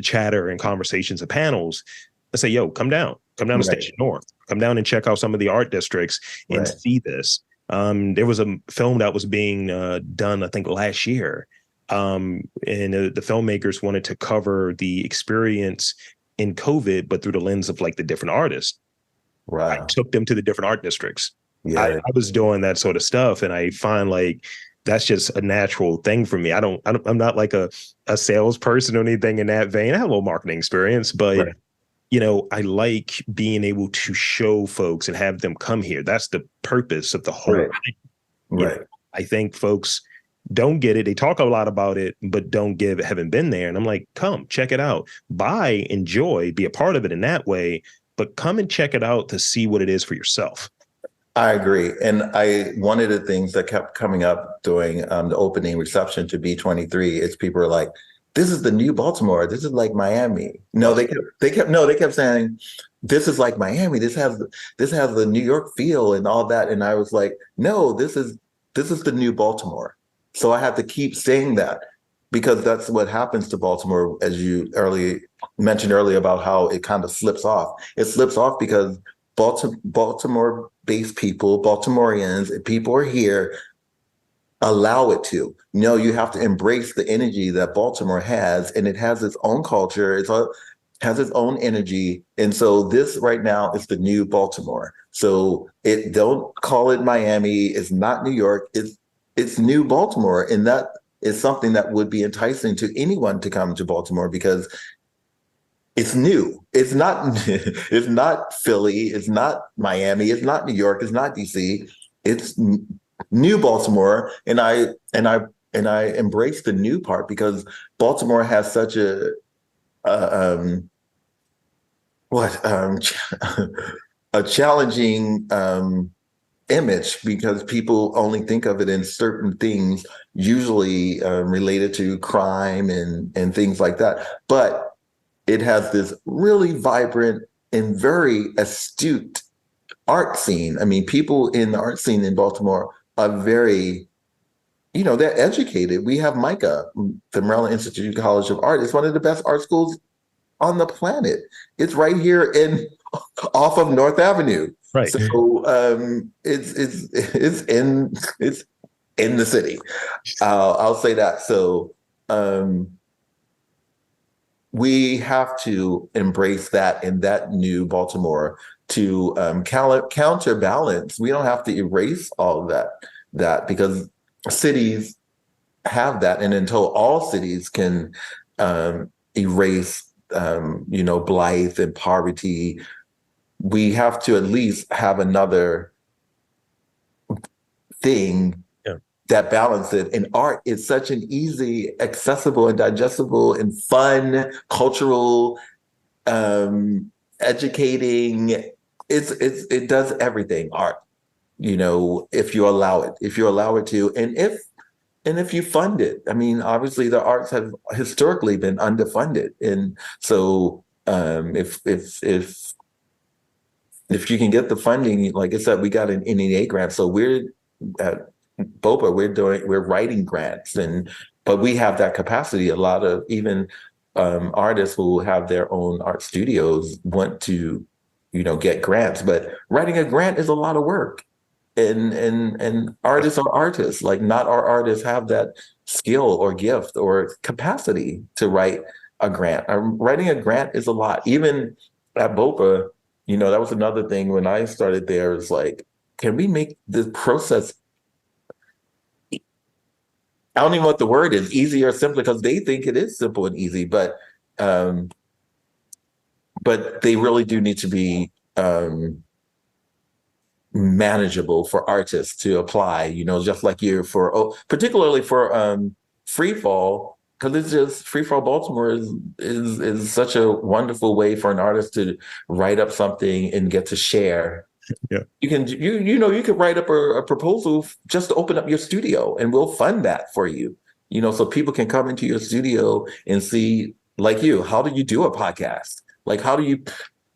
A: chatter and conversations and panels, I say, yo, come down to Station North, come down and check out some of the art districts and see this. There was a film that was being done, I think, last year. And the filmmakers wanted to cover the experience in COVID, but through the lens of like the different artists. I took them to the different art districts. I was doing that sort of stuff, and I find like that's just a natural thing for me. I'm not like a salesperson or anything in that vein. I have a little marketing experience, but I like being able to show folks and have them come here. That's the purpose of the whole thing. I think folks don't get it. They talk a lot about it, but haven't been there. And I'm like, come check it out, buy, enjoy, be a part of it in that way, but come and check it out to see what it is for yourself.
B: I agree. And one of the things that kept coming up during the opening reception to B23 is people are like, this is the new Baltimore. This is like Miami. No, they kept saying, this is like Miami. This has the New York feel and all that. And I was like, no, this is the new Baltimore. So I had to keep saying that, because that's what happens to Baltimore, as you mentioned earlier about how it kind of slips off. It slips off because Baltimore-based people, Baltimoreans, and people are here, allow it to. No, you have to embrace the energy that Baltimore has, and it has its own culture. It has its own energy. And so this right now is the new Baltimore. So don't call it Miami. It's not New York. It's new Baltimore. And that is something that would be enticing to anyone to come to Baltimore, because it's new. It's not it's not Philly, it's not Miami, it's not New York, it's not DC. It's new Baltimore. And I embrace the new part, because Baltimore has such a challenging image, because people only think of it in certain things, usually related to crime and things like that. But it has this really vibrant and very astute art scene. I mean, people in the art scene in Baltimore are very, they're educated. We have MICA, the Maryland Institute College of Art. It's one of the best art schools on the planet. It's right here off of North Avenue.
A: Right.
B: So it's in the city. I'll say that. So we have to embrace that in that new Baltimore to counterbalance. We don't have to erase all of that because cities have that. And until all cities can erase, blight and poverty, we have to at least have another thing that balance it. And art is such an easy, accessible, and digestible, and fun, cultural, educating. It does everything. Art, if you allow it to, and if you fund it. I mean, obviously, the arts have historically been underfunded, and so if you can get the funding, like I said, we got an NEA grant, so we're at BOPA, we're writing grants, but we have that capacity. A lot of even artists who have their own art studios want to, get grants, but writing a grant is a lot of work. And artists are artists. Like, not our artists have that skill or gift or capacity to write a grant. Writing a grant is a lot. Even at BOPA, that was another thing when I started there, is like, can we make this process, I don't even know what the word is, easy or simpler, because they think it is simple and easy, but they really do need to be manageable for artists to apply, just like particularly for free fall, because it's just Free Fall Baltimore is such a wonderful way for an artist to write up something and get to share
A: Yeah.
B: You could write up a proposal just to open up your studio, and we'll fund that for you. So people can come into your studio and see, like you, how do you do a podcast? Like, how do you?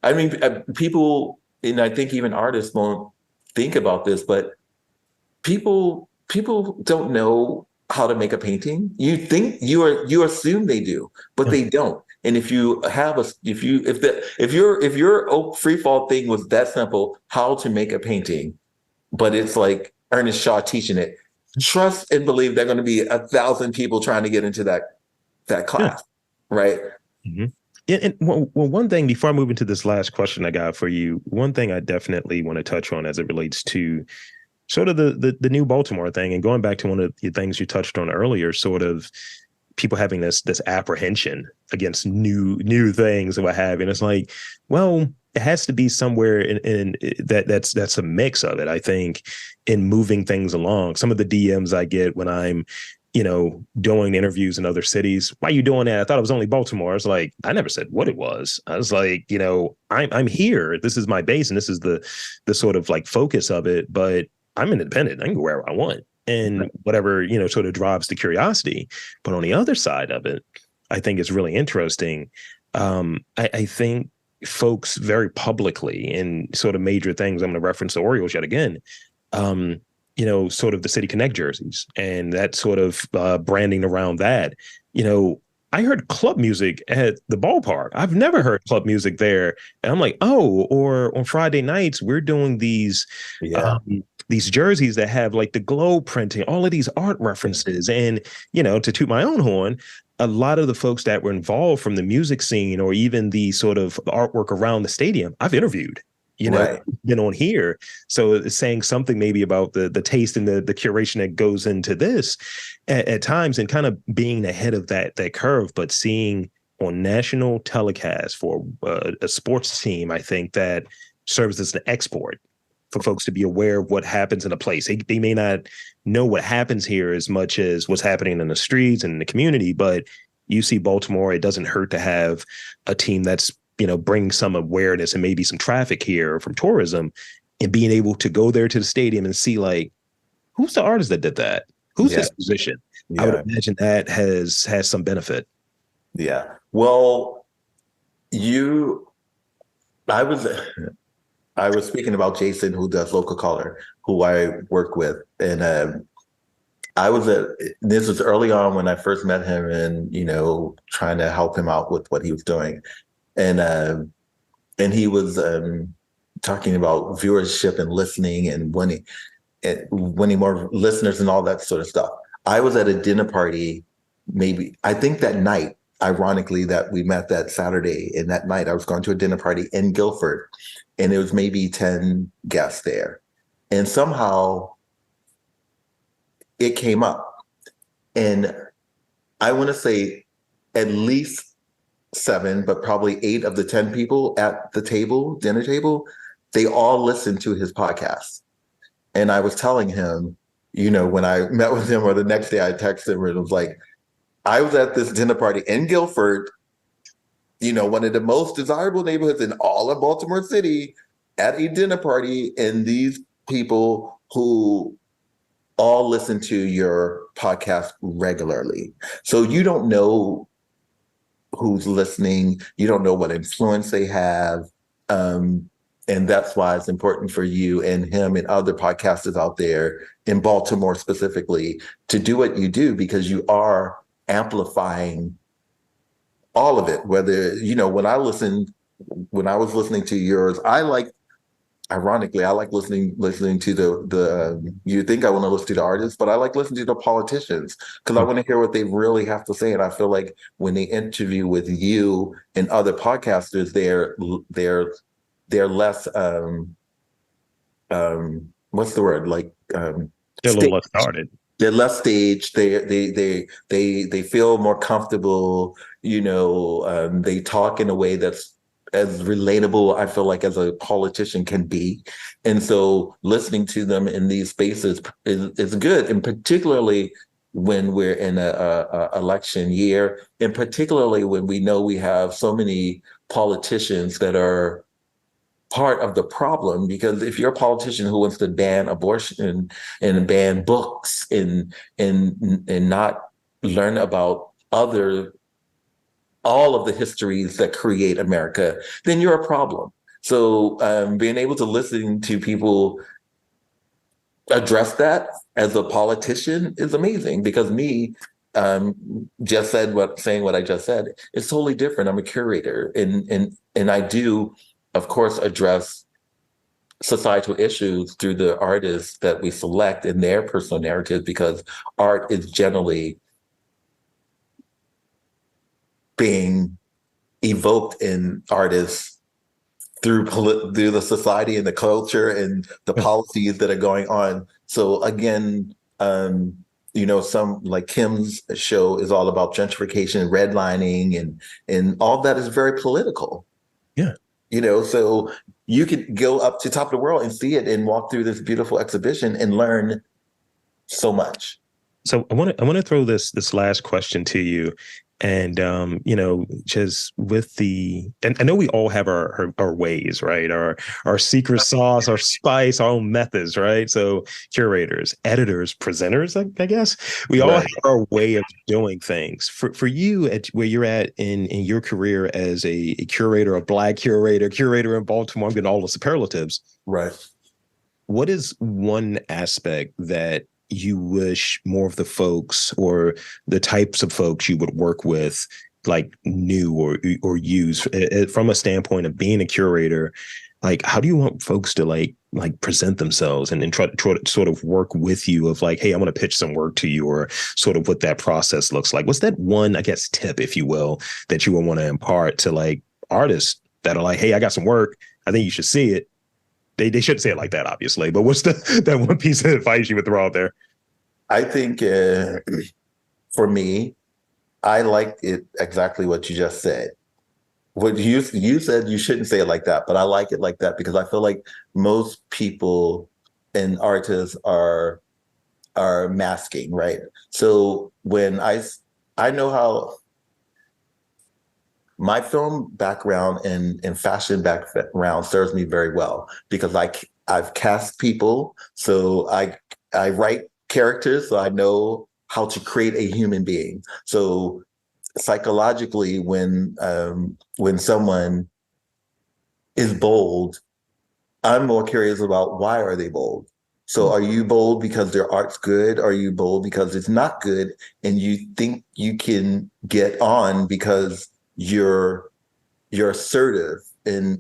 B: I mean, people, and I think even artists won't think about this, but people don't know how to make a painting. You assume they do, but
A: Yeah.
B: they don't. And if you have a if your free fall thing was that simple, how to make a painting, but it's like Ernest Shaw teaching it, trust and believe there are going to be 1,000 people trying to get into that
A: Yeah.
B: class, right?
A: Mm-hmm. And well, one thing before I move into this last question I got for you, one thing I definitely want to touch on as it relates to sort of the new Baltimore thing, and going back to one of the things you touched on earlier, sort of people having this apprehension against new things and what have you. And it's like, well, it has to be somewhere in that's a mix of it. I think in moving things along. Some of the DMs I get when I'm doing interviews in other cities. Why are you doing that? I thought it was only Baltimore. It's like, I never said what it was. I was like, I'm here. This is my base, and this is the sort of like focus of it. But I'm independent. I can go wherever I want, and whatever sort of drives the curiosity. But on the other side of it, I think it's really interesting. I think folks very publicly in sort of major things. I'm going to reference the Orioles yet again. Sort of the City Connect jerseys and that sort of branding around that. I heard club music at the ballpark. I've never heard club music there. And I'm like, oh, or on Friday nights, we're doing these jerseys that have like the globe printing, all of these art references. And, to toot my own horn, a lot of the folks that were involved from the music scene or even the sort of artwork around the stadium, I've interviewed.
B: Right.
A: Been on here. So it's saying something maybe about the taste and the curation that goes into this at times, and kind of being ahead of that curve, but seeing on national telecast for a sports team, I think that serves as an export for folks to be aware of what happens in a place. They may not know what happens here as much as what's happening in the streets and in the community, but you see Baltimore, it doesn't hurt to have a team that's bring some awareness and maybe some traffic here from tourism, and being able to go there to the stadium and see like, who's the artist that did that? Who's this musician?
B: Yeah.
A: I would imagine that has some benefit.
B: Yeah. Well, I was speaking about Jason, who does Local Color, who I work with. And this was early on when I first met him, and, trying to help him out with what he was doing. And he was talking about viewership and listening and winning more listeners and all that sort of stuff. I was at a dinner party, maybe, I think that night, ironically, that we met that Saturday. And that night I was going to a dinner party in Guilford, and it was maybe 10 guests there. And somehow it came up. And I want to say at least 7, but probably 8 of the 10 people at the dinner table, they all listened to his podcast. And I was telling him, when I met with him, or the next day I texted him and was like, I was at this dinner party in Guilford, one of the most desirable neighborhoods in all of Baltimore City, at a dinner party, and these people who all listen to your podcast regularly. So you don't know who's listening. You don't know what influence they have. And that's why it's important for you and him and other podcasters out there in Baltimore specifically to do what you do, because you are amplifying all of it. Whether, when I was listening to yours, ironically, I like listening to the you think I want to listen to the artists, but I like listening to the politicians, because I want to hear what they really have to say. And I feel like when they interview with you and other podcasters, they're less what's the word? Like
A: They're a little less started.
B: They're less staged. They feel more comfortable. They talk in a way that's as relatable, I feel like, as a politician can be. And so listening to them in these spaces is good, and particularly when we're in a election year, and particularly when we know we have so many politicians that are part of the problem, because if you're a politician who wants to ban abortion and ban books and not learn about all of the histories that create America, then you're a problem. So being able to listen to people address that as a politician is amazing, because me just saying what I just said is totally different. I'm a curator, and I do, of course, address societal issues through the artists that we select in their personal narratives, because art is generally being evoked in artists through the society and the culture and the policies that are going on. So again, some like Kim's show is all about gentrification, redlining, and all that is very political.
A: Yeah.
B: So you could go up to top of the world and see it and walk through this beautiful exhibition and learn so much.
A: So I want to throw this last question to you. And, just with and I know we all have our ways, right? Our secret sauce, our spice, our own methods, right? So curators, editors, presenters, I guess we all have our way of doing things. For you, at where you're at in your career as a curator, a Black curator in Baltimore, I'm getting all the superlatives.
B: Right.
A: What is one aspect that you wish more of the folks or the types of folks you would work with like knew or use from a standpoint of being a curator? Like, how do you want folks to like present themselves and try to sort of work with you of like, hey, I want to pitch some work to you, or sort of what that process looks like? What's that one, I guess, tip, if you will, that you would want to impart to like artists that are like, hey, I got some work, I think you should see it? They shouldn't say it like that, obviously, but what's that one piece of advice you would throw out there?
B: I think for me, I liked it exactly what you just said. What you said, you shouldn't say it like that, but I like it like that because I feel like most people and artists are masking, right? So when I know how my film background and fashion background serves me very well, because I've cast people, so I write characters, so I know how to create a human being. So psychologically, when someone is bold, I'm more curious about why are they bold. So are you bold because their art's good? Are you bold because it's not good and you think you can get on because you're assertive and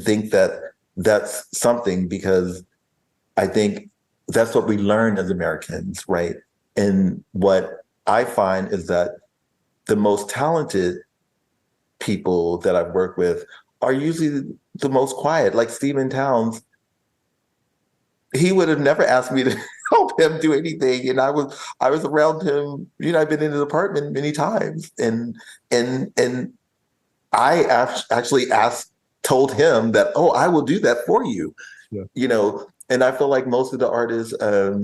B: think that that's something? Because I think that's what we learn as Americans, right? And what I find is that the most talented people that I've worked with are usually the most quiet. Like Stephen Towns, he would have never asked me to help him do anything, and I was around him. I've been in his apartment many times, and I actually told him that, oh, I will do that for you. Yeah. And I feel like most of the artists are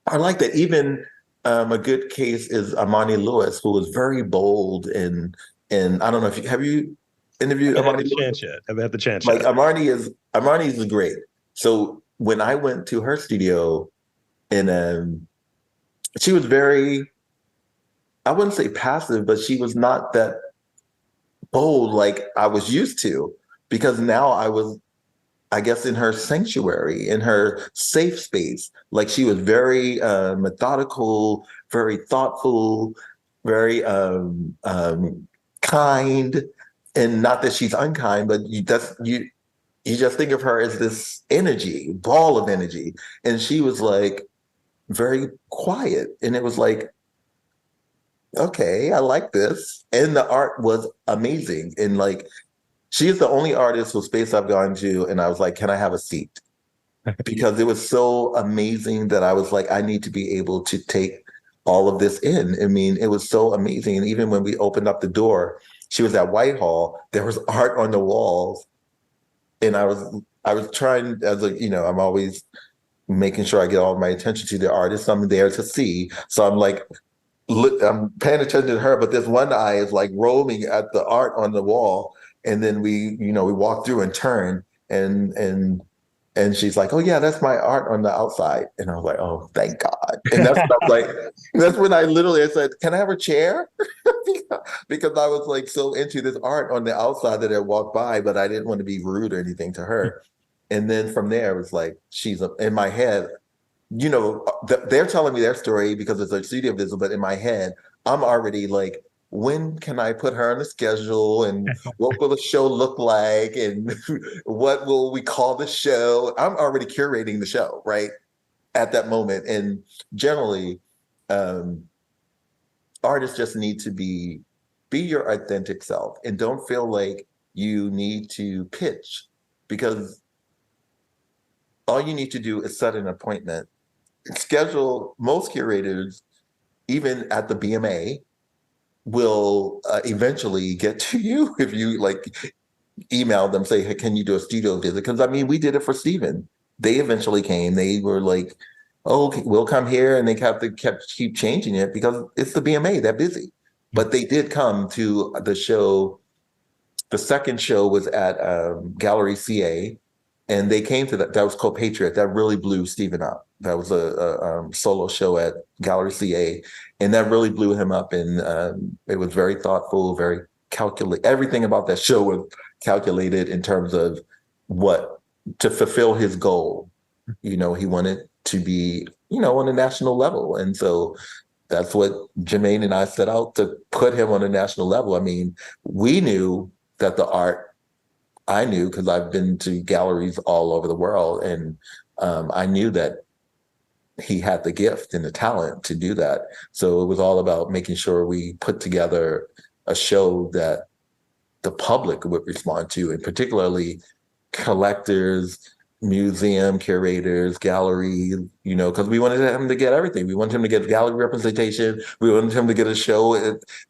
B: like that. Even a good case is Amani Lewis, who was very bold, and I don't know if have you interviewed Amani Lewis?
A: I've had the chance.
B: Like Amani is great. So when I went to her studio, and she was very, I wouldn't say passive, but she was not that bold like I was used to, because now I was, I guess, in her sanctuary, in her safe space. Like she was very methodical, very thoughtful, very kind. And not that she's unkind, but you just think of her as this energy, ball of energy. And she was like very quiet. And it was like, okay, I like this. And the art was amazing. And like, she is the only artist whose space I've gone to, and I was like, can I have a seat? Because it was so amazing that I was like, I need to be able to take all of this in. I mean, it was so amazing. And even when we opened up the door, she was at Whitehall, there was art on the walls. And I was trying, as I'm always making sure I get all my attention to the artist I'm there to see. So I'm like, look, I'm paying attention to her, but this one eye is like rolling at the art on the wall. And then we walked through and turned and she's like, "Oh yeah, that's my art on the outside." And I was like, "Oh, thank God." And that's when I was like, that's when I said, "Can I have a chair?" Because I was like so into this art on the outside that I walked by, but I didn't want to be rude or anything to her. And then from there, it was like, in my head, they're telling me their story because it's a studio visit, but in my head, I'm already like, when can I put her on the schedule and what will the show look like and what will we call the show? I'm already curating the show, right? At that moment. And generally, artists just need to be your authentic self and don't feel like you need to pitch, because all you need to do is set an appointment, schedule. Most curators, even at the BMA, will eventually get to you if you like email them, say, "Hey, can you do a studio visit?" Because I mean, we did it for Steven. They eventually came. They were like, "Oh, okay, we'll come here," and they keep changing it because it's the BMA. They're busy, but they did come to the show. The second show was at Gallery CA, and they came to that. That was called Patriot. That really blew Steven up. That was a solo show at Gallery CA, and that really blew him up. And it was very thoughtful, very calculated. Everything about that show was calculated in terms of what to fulfill his goal. He wanted to be, on a national level, and so that's what Jermaine and I set out to put him on a national level. I mean, we knew that the art. I knew because I've been to galleries all over the world, and I knew that he had the gift and the talent to do that. So it was all about making sure we put together a show that the public would respond to, and particularly collectors, museum curators, gallery, because we wanted him to get everything. We wanted him to get gallery representation. We wanted him to get a show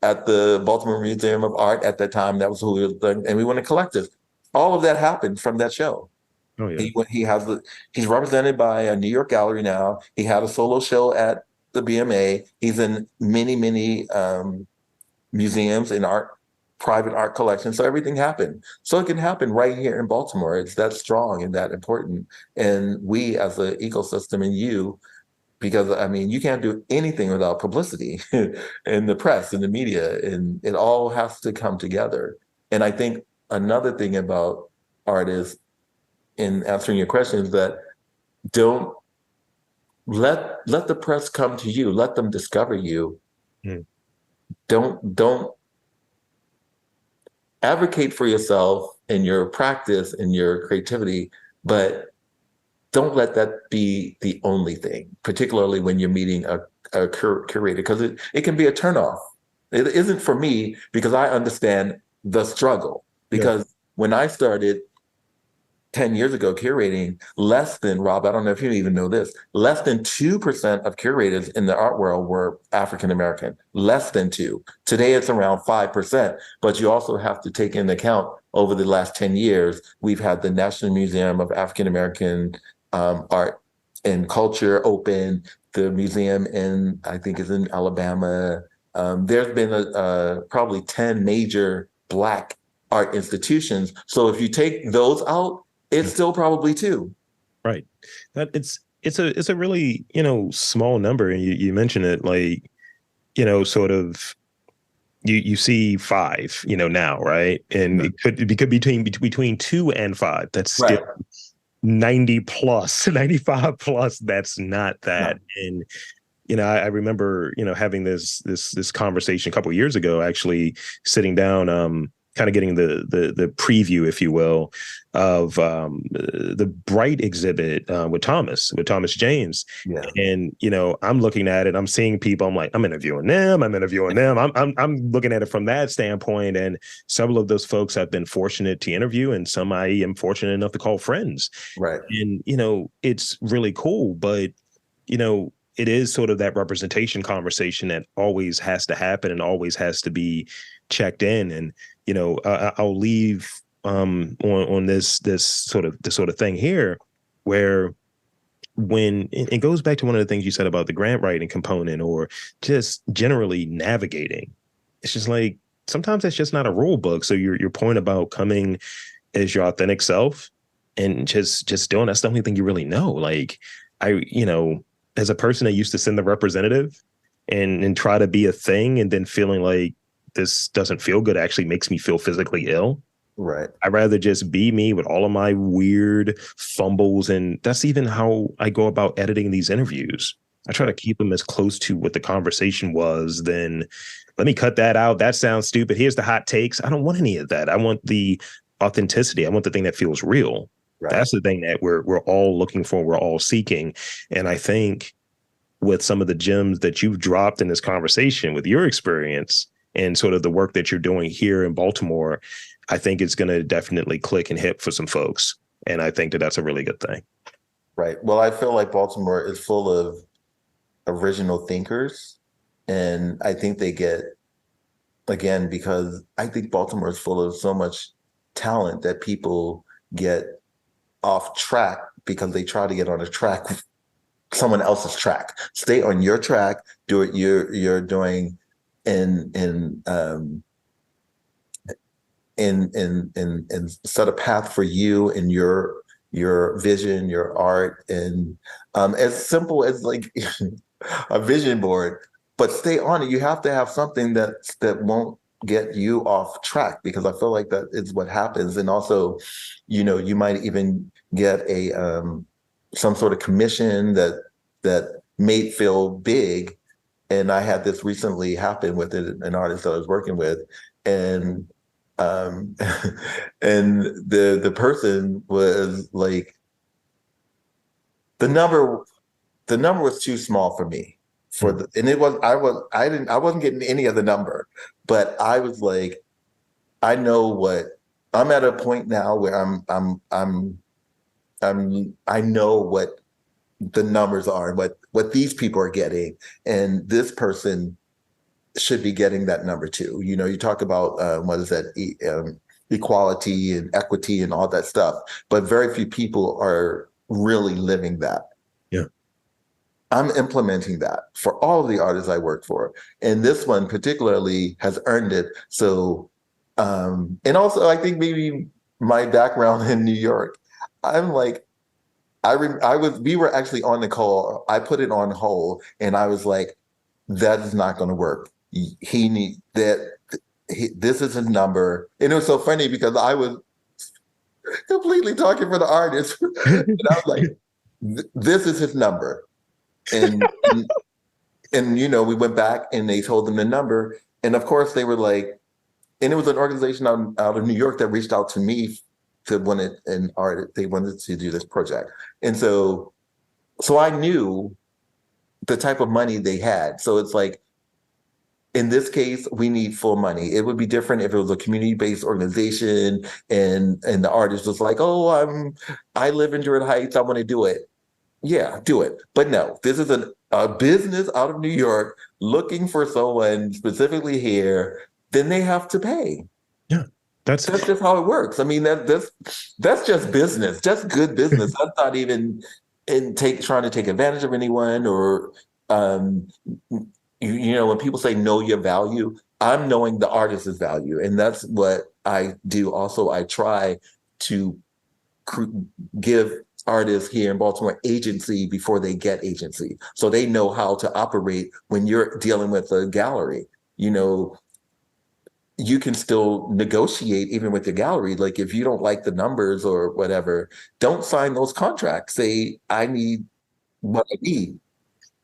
B: at the Baltimore Museum of Art at that time. That was who we were, and we wanted collectors. All of that happened from that show.
A: Oh yeah.
B: He's represented by a New York gallery now. He had a solo show at the BMA. He's in many museums and private art collections. So everything happened. So it can happen right here in Baltimore. It's that strong and that important. And we as an ecosystem, and because I mean, you can't do anything without publicity and the press and the media, and it all has to come together. And I think another thing about artists, in answering your question, is that don't let the press come to you. Let them discover you.
A: Mm.
B: Don't advocate for yourself and your practice and your creativity, but don't let that be the only thing, particularly when you're meeting a curator, because it can be a turnoff. It isn't for me because I understand the struggle. Because when I started 10 years ago curating, Rob, I don't know if you even know this, less than 2% of curators in the art world were African American, less than 2. Today it's around 5%, but you also have to take into account over the last 10 years, we've had the National Museum of African American Art and Culture open, the museum I think is in Alabama. There's been probably 10 major Black art institutions. So if you take those out, it's still probably 2.
A: Right. That it's a really, small number. And you mentioned it, like, sort of you see 5, now, right? And it could be between 2 and 5. That's still 90 plus, 95 plus. That's not that. No. And I remember, having this conversation a couple of years ago, actually sitting down, kind of getting the preview, if you will, of the Bright exhibit with Thomas James.
B: Yeah.
A: And I'm looking at it, I'm seeing people, I'm like, I'm interviewing them. I'm looking at it from that standpoint. And several of those folks I've been fortunate to interview, and some I am fortunate enough to call friends.
B: Right.
A: And it's really cool, but it is sort of that representation conversation that always has to happen and always has to be checked in. And I'll leave on this sort of thing here, where when it goes back to one of the things you said about the grant writing component, or just generally navigating, it's just like, sometimes that's just not a rule book. So your point about coming as your authentic self and just doing, that's the only thing you really know. Like as a person that used to send the representative and try to be a thing, and then feeling like this doesn't feel good, actually makes me feel physically ill.
B: Right.
A: I'd rather just be me with all of my weird fumbles. And that's even how I go about editing these interviews. I try to keep them as close to what the conversation was than let me cut that out. That sounds stupid. Here's the hot takes. I don't want any of that. I want the authenticity. I want the thing that feels real. Right. That's the thing that we're all looking for. We're all seeking. And I think with some of the gems that you've dropped in this conversation with your experience and sort of the work that you're doing here in Baltimore, I think it's going to definitely click and hit for some folks. And I think that that's a really good thing.
B: Right. Well, I feel like Baltimore is full of original thinkers. And I think they get, again, because I think Baltimore is full of so much talent that people get off track because they try to get on a track, someone else's track. Stay on your track, do what you're doing and set a path for you and your vision, your art, and as simple as like a vision board, but stay on it. You have to have something that won't get you off track, because I feel like that is what happens. And also, you might even get a some sort of commission that may feel big. And I had this recently happen with an artist that I was working with, and and the person was like, the number was too small for me and I wasn't getting any of the number, but I was like, I I'm at a point now where I know what the numbers are, what these people are getting, and this person should be getting that number too. You talk about what is that, equality and equity and all that stuff, but very few people are really living that.
A: Yeah,
B: I'm implementing that for all of the artists I work for, and this one particularly has earned it. So, and also I think maybe my background in New York, I'm like, we were actually on the call. I put it on hold, and I was like, that is not going to work. This is his number. And it was so funny because I was completely talking for the artist. And I was like, this is his number. And we went back and they told them the number. And of course they were like, and it was an organization out of New York that reached out to me they wanted to do this project. And so I knew the type of money they had. So it's like, in this case, we need full money. It would be different if it was a community-based organization and the artist was like, oh, I live in Druid Heights, I want to do it. Yeah, do it. But no, this is a business out of New York looking for someone specifically here, then they have to pay.
A: Yeah. That's
B: just how it works. I mean, that's just business, just good business. That's not even trying to take advantage of anyone or, when people say know your value, I'm knowing the artist's value. And that's what I do. Also, I try to give artists here in Baltimore agency before they get agency. So they know how to operate when you're dealing with a gallery. You can still negotiate even with the gallery. Like if you don't like the numbers or whatever, don't sign those contracts. Say, I need what I need.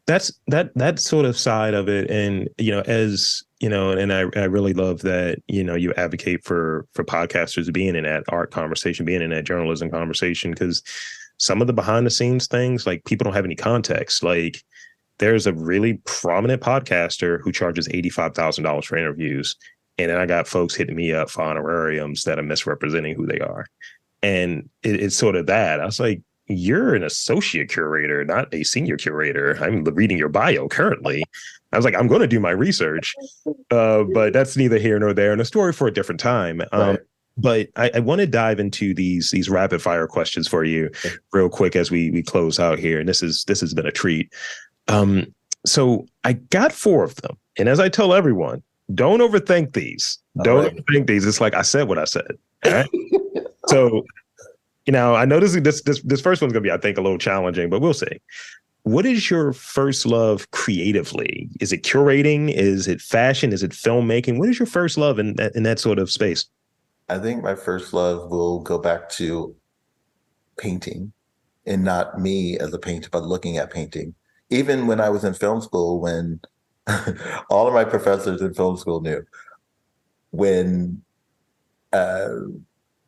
A: That's that sort of side of it. And, and I really love that, you advocate for podcasters being in that art conversation, being in that journalism conversation, because some of the behind the scenes things, like people don't have any context. Like there's a really prominent podcaster who charges $85,000 for interviews. And then I got folks hitting me up for honorariums that are misrepresenting who they are. And it's sort of that. I was like, you're an associate curator, not a senior curator. I'm reading your bio currently. I was like, I'm going to do my research, but that's neither here nor there, and a story for a different time.
B: Right.
A: But I want to dive into these rapid fire questions for you real quick as we close out here. And this has been a treat. So I got 4 of them. And as I tell everyone, don't overthink these.
B: All
A: Don't
B: right.
A: overthink these. It's like I said what I said. All right. So, I know this first one's gonna be, I think, a little challenging, but we'll see. What is your first love creatively? Is it curating? Is it fashion? Is it filmmaking? What is your first love in that sort of space?
B: I think my first love will go back to painting, and not me as a painter, but looking at painting. Even when I was in film school, when all of my professors in film school knew, when uh,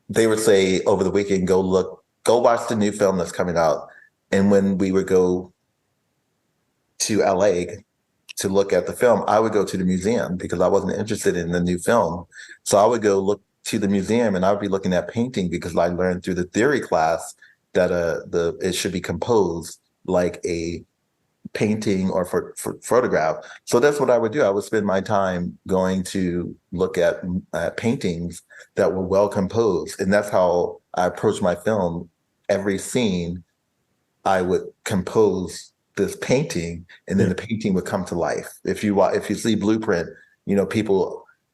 B: they would say over the weekend, go watch the new film that's coming out. And when we would go to LA to look at the film, I would go to the museum because I wasn't interested in the new film. So I would go look to the museum, and I would be looking at painting because I learned through the theory class that it should be composed like a painting or for photograph. So that's what I would do. I would spend my time going to look at paintings that were well composed, and that's how I approach my film. Every scene, I would compose this painting, and then the painting would come to life. If you see Blueprint,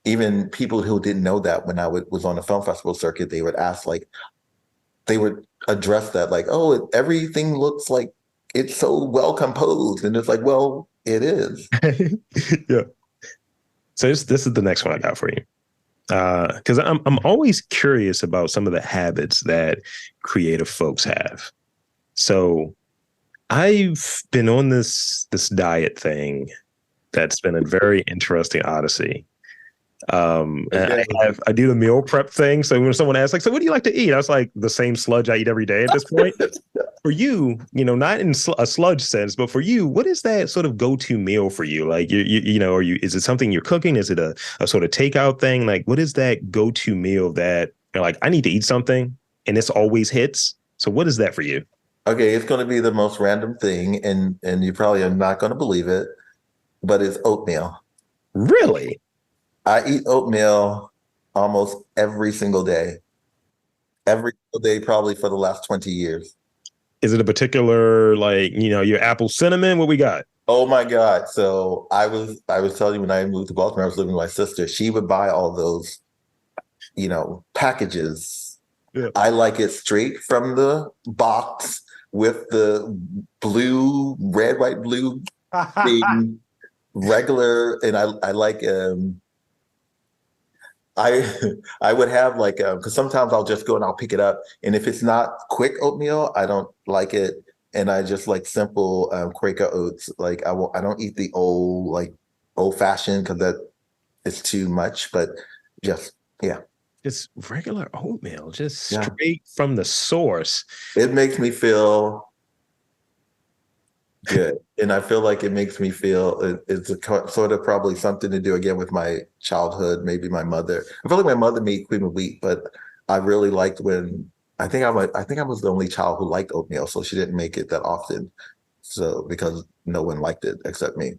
B: even people who didn't know that when I was on the film festival circuit, they would ask, like, they would address that, like, oh, everything looks like it's so well composed, and it's like, well, it is.
A: Yeah. So this is the next one I got for you, because I'm always curious about some of the habits that creative folks have. So I've been on this diet thing that's been a very interesting odyssey.
B: Okay.
A: I do the meal prep thing. So when someone asks, like, so what do you like to eat? I was like, the same sludge I eat every day at this point. For you, not in a sludge sense, but for you, what is that sort of go-to meal for you? Like, is it something you're cooking? Is it a sort of takeout thing? Like, what is that go-to meal that you're like, I need to eat something and this always hits? So what is that for you?
B: Okay, it's going to be the most random thing, and you probably are not going to believe it, but it's oatmeal.
A: Really?
B: I eat oatmeal almost every single day. Every single day, probably for the last 20 years.
A: Is it a particular, like, your apple cinnamon? What we got?
B: Oh my God. So I was telling you, when I moved to Baltimore, I was living with my sister. She would buy all those, packages.
A: Yeah.
B: I like it straight from the box with the red, white, blue thing, regular. And I like I would have, like, because sometimes I'll just go and I'll pick it up, and if it's not quick oatmeal, I don't like it, and I just like simple Quaker oats. Like, I don't eat the old fashioned because that is too much. But just
A: Just regular oatmeal, just
B: yeah,
A: straight from the source.
B: it makes me feel good, and I feel like it makes me feel it's sort of probably something to do again with my childhood, maybe my mother. I feel like my mother made cream of wheat, but I really liked when I think I was the only child who liked oatmeal, so she didn't make it that often. So because no one liked it except me.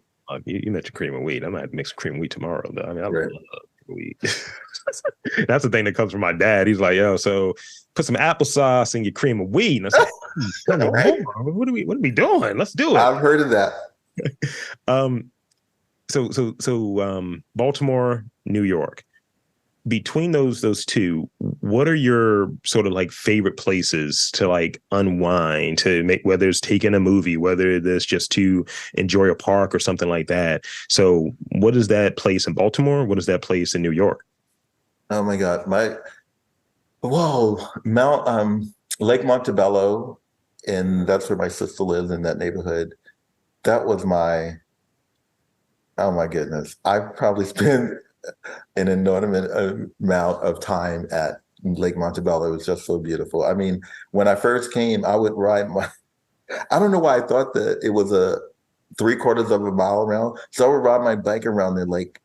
A: You mentioned cream of wheat. I might mix cream of wheat tomorrow, though. I mean, I
B: Right.
A: love cream of wheat. That's the thing that comes from my dad. He's like, yo, so put some applesauce in your cream of wheat. And I said,
B: Right?
A: what are we doing? Let's do it.
B: I've heard of that.
A: So Baltimore, New York. Between those two, what are your sort of like favorite places to like unwind, to make, whether it's taking a movie, whether it's just to enjoy a park or something like that? So what is that place in Baltimore? What is that place in New York?
B: Oh my God. Lake Montebello, and that's where my sister lives, in that neighborhood. That was oh my goodness. I probably spent an inordinate amount of time at Lake Montebello. It was just so beautiful. I mean, when I first came, I would ride I don't know why I thought that it was a 3/4 of a mile around. So I would ride my bike around there like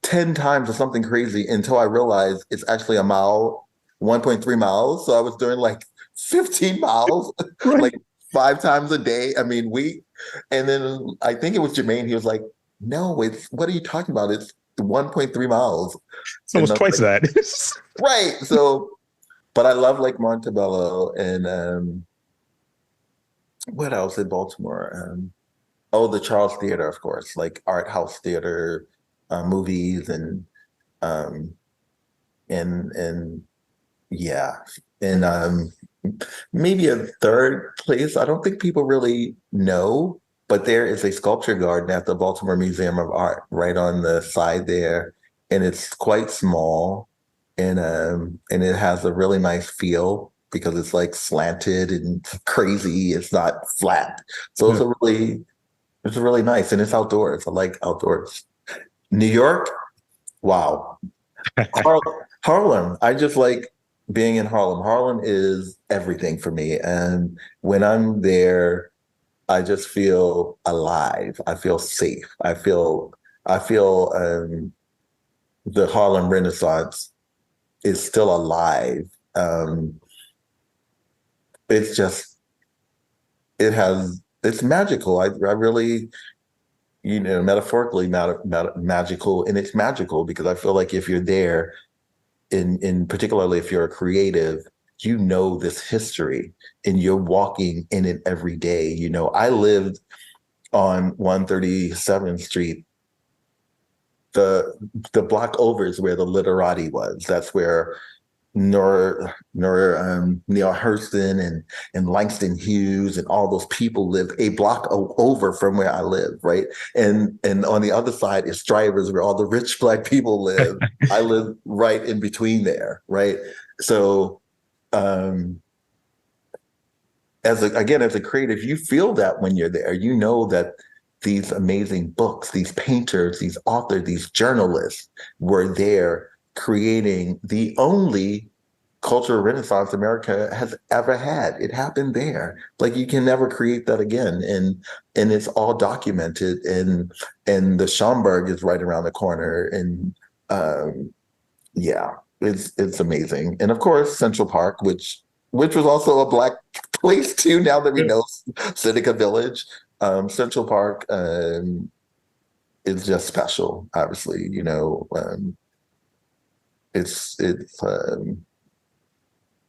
B: 10 times or something crazy, until I realized it's actually a mile, 1.3 miles. So I was doing like 15 miles,
A: Right.
B: like 5 times a day. I mean, and then I think it was Jermaine. He was like, no, what are you talking about? It's 1.3 miles.
A: It's almost twice
B: like,
A: that.
B: right. So, but I love Lake Montebello, and what else in Baltimore? Oh, the Charles Theater, of course, like art house theater, movies, um, and yeah, and maybe a third place. I don't think people really know, but there is a sculpture garden at the Baltimore Museum of Art right on the side there, and it's quite small, and it has a really nice feel because it's like slanted and crazy. It's not flat, so
A: Yeah.
B: it's really nice, and it's outdoors. I like outdoors. New York, wow. Harlem. I just like being in Harlem. Harlem is everything for me. And when I'm there, I just feel alive. I feel safe. I feel the Harlem Renaissance is still alive. It's just it's magical. I really, metaphorically magical, and it's magical because I feel like if you're there, in particularly if you're a creative, you know this history and you're walking in it every day. I lived on 137th Street. The block over is where the literati was. That's where Neil Hurston and Langston Hughes and all those people lived a block over from where I live, right? And on the other side is Strivers, where all the rich Black people live. I live right in between there, right? So, as a creative, you feel that when you're there. You know that these amazing books, these painters, these authors, these journalists were there creating the only cultural renaissance America has ever had. It happened there. Like you can never create that again. And it's all documented, and the Schomburg is right around the corner. And yeah, it's amazing. And of course, Central Park, which was also a Black place too, now that we know Seneca Village. Central Park is just special, obviously. It's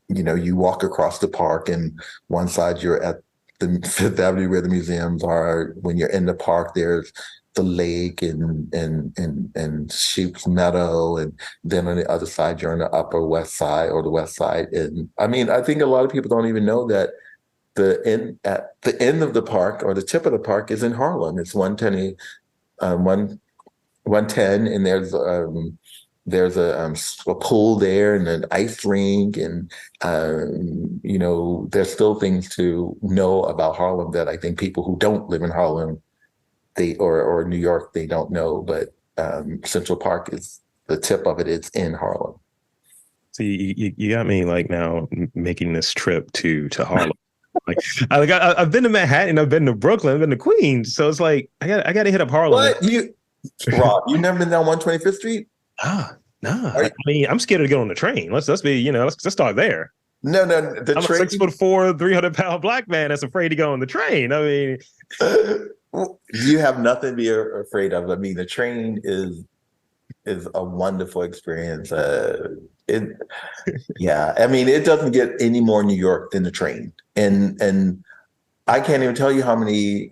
B: you walk across the park, and one side you're at the Fifth Avenue where the museums are. When you're in the park, there's the lake and Sheep's Meadow, and then on the other side you're on the Upper West Side or the West Side. And I mean, I think a lot of people don't even know that at the end of the park, or the tip of the park, is in Harlem. It's 110, 110, and there's a pool there and an ice rink, and there's still things to know about Harlem that I think people who don't live in Harlem, or New York, they don't know. But Central Park is the tip of it. It's in Harlem.
A: So you got me like now making this trip to Harlem. I've been to Manhattan, I've been to Brooklyn, I've been to Queens, so it's like I got to hit up Harlem.
B: What Rob? You never been down 125th Street?
A: Nah. I mean, I'm scared to get on the train. Let's start there.
B: No,
A: I'm a 6'4", 300-pound Black man that's afraid to go on the train. I mean,
B: you have nothing to be afraid of. I mean, the train is a wonderful experience. Yeah, I mean, it doesn't get any more New York than the train, and I can't even tell you how many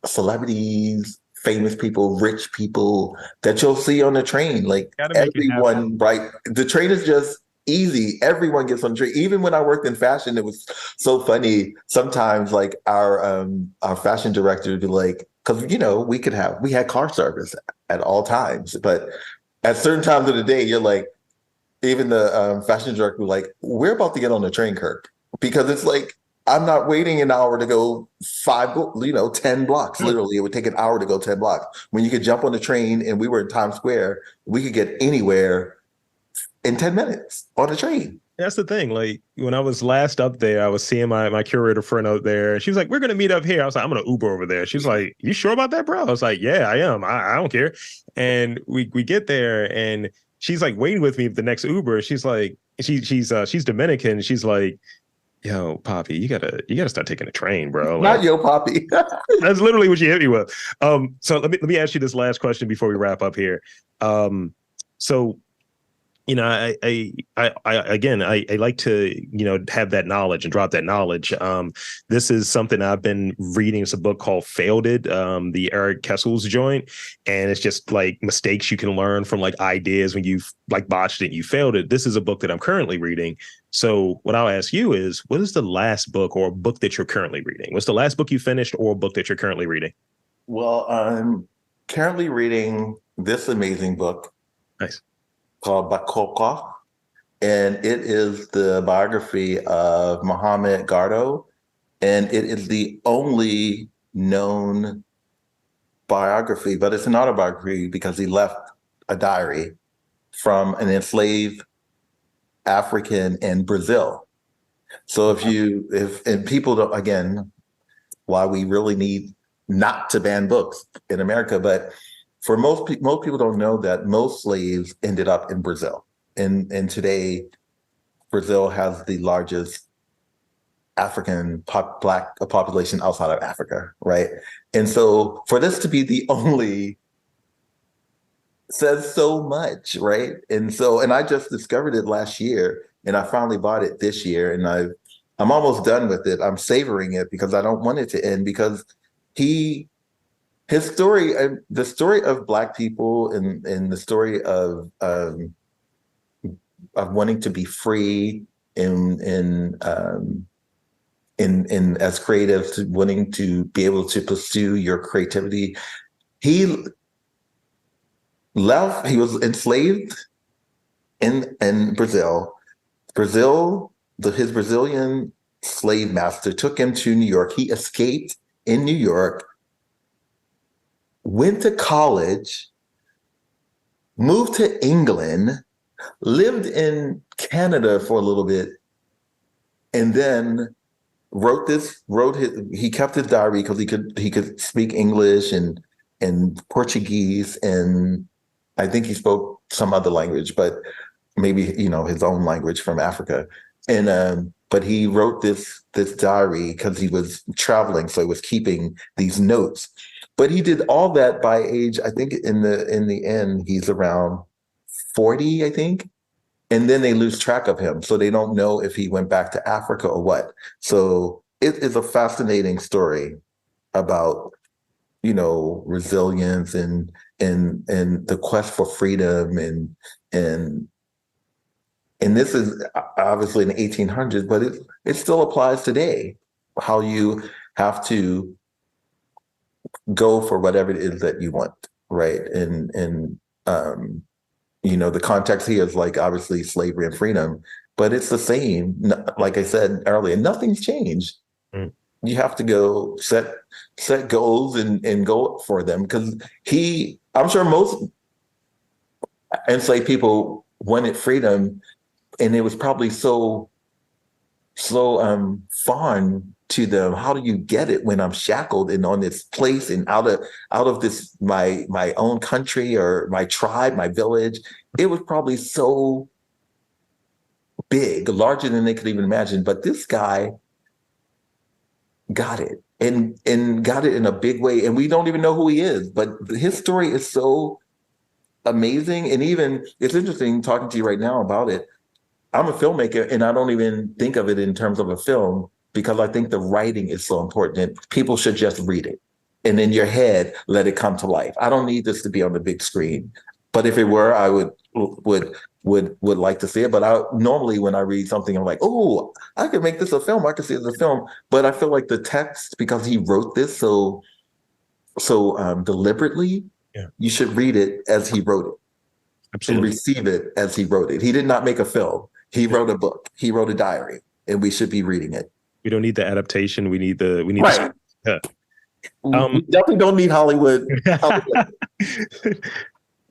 B: celebrities, famous people, rich people that you'll see on the train. Like everyone, right? The train is just easy. Everyone gets on the train. Even when I worked in fashion, it was so funny. Sometimes, like our fashion director would be like, because we had car service at all times, but at certain times of the day, you're like, even the fashion director was like, we're about to get on the train, Kirk, because it's like, I'm not waiting an hour to go 10 blocks. Literally, it would take an hour to go 10 blocks. When you could jump on the train, and we were in Times Square, we could get anywhere in 10 minutes on the train.
A: That's the thing. Like when I was last up there, I was seeing my curator friend out there. She was like, "We're gonna meet up here." I was like, "I'm gonna Uber over there." She's like, "You sure about that, bro?" I was like, "Yeah, I am. I don't care." And we get there, and she's like waiting with me for the next Uber. She's like, she's Dominican. She's like, "Yo, Poppy, you gotta start taking the train, bro." Like,
B: not yo, Poppy.
A: That's literally what she hit me with. So let me ask you this last question before we wrap up here. So I like to, have that knowledge and drop that knowledge. This is something I've been reading. It's a book called Failed It, the Eric Kessel's joint. And it's just like mistakes you can learn from like ideas when you've like botched it, you failed it. This is a book that I'm currently reading. So what I'll ask you is, what is the last book or book that you're currently reading? What's the last book you finished or a book that you're currently reading?
B: Well, I'm currently reading this amazing book.
A: Nice.
B: Called Bakoko, and it is the biography of Mohammed Gardo, and it is the only known biography, but it's an autobiography because he left a diary from an enslaved African in Brazil. So if people don't, again, why we really need not to ban books in America, but for most people don't know that most slaves ended up in Brazil. And today, Brazil has the largest African Black population outside of Africa, right? And so for this to be the only says so much, right? And I just discovered it last year, and I finally bought it this year, and I'm almost done with it. I'm savoring it because I don't want it to end, because his story, the story of Black people, and the story of wanting to be free in as creatives, wanting to be able to pursue your creativity. He was enslaved in Brazil. His Brazilian slave master took him to New York. He escaped in New York, went to college, moved to England, lived in Canada for a little bit, and then he kept his diary because he could speak English and Portuguese, and I think he spoke some other language, but maybe his own language from Africa. And but he wrote this diary because he was traveling, so he was keeping these notes. But he did all that by age, I think in the end, he's around 40, I think. And then they lose track of him. So they don't know if he went back to Africa or what. So it is a fascinating story about, resilience and the quest for freedom. And this is obviously in the 1800s, but it still applies today, how you have to go for whatever it is that you want, right? And the context here is like obviously slavery and freedom, but it's the same. Like I said earlier, nothing's changed. Mm. You have to go set goals and go for them, because I'm sure most enslaved people wanted freedom, and it was probably so foreign to them. How do you get it when I'm shackled and on this place and out of this my own country or my tribe, my village? It was probably so big, larger than they could even imagine. But this guy got it and got it in a big way. And we don't even know who he is, but his story is so amazing. And even it's interesting talking to you right now about it. I'm a filmmaker, and I don't even think of it in terms of a film, because I think the writing is so important. People should just read it, and in your head, let it come to life. I don't need this to be on the big screen, but if it were, I would like to see it. But normally when I read something, I'm like, oh, I could make this a film. I could see it as a film. But I feel like the text, because he wrote this so deliberately, yeah, you should read it as he wrote it. Absolutely. And receive it as he wrote it. He did not make a film. He wrote a book. He wrote a diary, and we should be reading it.
A: We don't need the adaptation. We need
B: right. We definitely don't need Hollywood.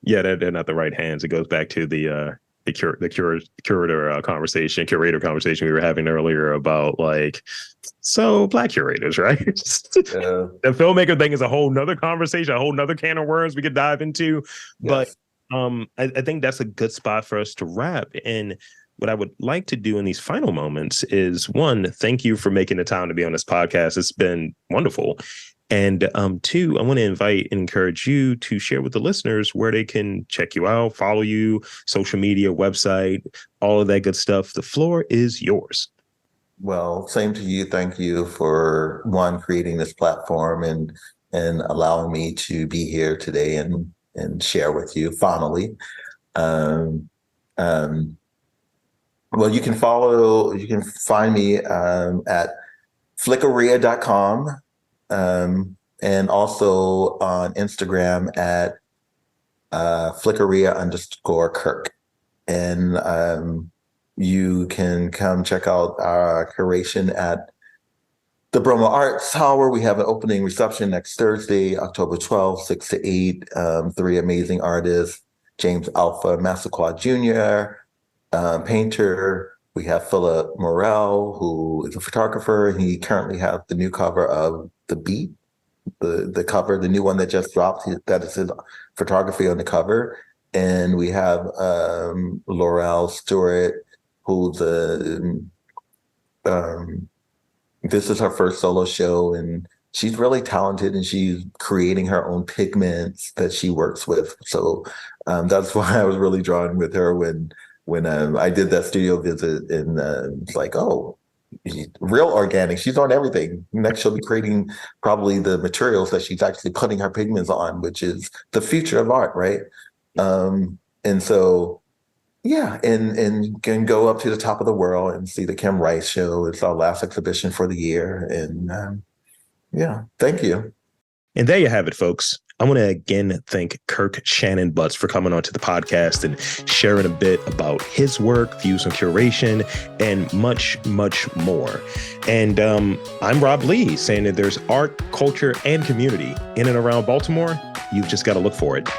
A: Yeah, they're not the right hands. It goes back to the curator conversation we were having earlier about Black curators, right? The filmmaker thing is a whole nother conversation, a whole nother can of worms we could dive into. Yes. But I think that's a good spot for us to wrap. And what I would like to do in these final moments is, one, thank you for making the time to be on this podcast. It's been wonderful. And two, I want to invite and encourage you to share with the listeners where they can check you out, follow you, social media, website, all of that good stuff. The floor is yours.
B: Well, same to you. Thank you for creating this platform and allowing me to be here today and share with you finally. Um, um, well, you can find me at flickeria.com and also on Instagram at flickeria_Kirk. And you can come check out our curation at the Burkina Arts Tower. We have an opening reception next Thursday, October 12th, 6 to 8. Three amazing artists, James Alpha Massaquoi Jr., painter. We have Philip Morel, who is a photographer. He currently has the new cover of The Beat, the cover, the new one that just dropped. That is his photography on the cover. And we have Laurel Stewart, who's this is her first solo show, and she's really talented, and she's creating her own pigments that she works with. So that's why I was really drawn with her when I did that studio visit, and it's like, oh, real organic. She's on everything. Next, she'll be creating probably the materials that she's actually putting her pigments on, which is the future of art, right? And so, yeah, and can go up to the top of the world and see the Kim Rice show. It's our last exhibition for the year. And yeah, thank you.
A: And there you have it, folks. I want to again thank Kirk Shannon-Butts for coming onto the podcast and sharing a bit about his work, views on curation, and much, much more. And I'm Rob Lee, saying that there's art, culture, and community in and around Baltimore. You've just got to look for it.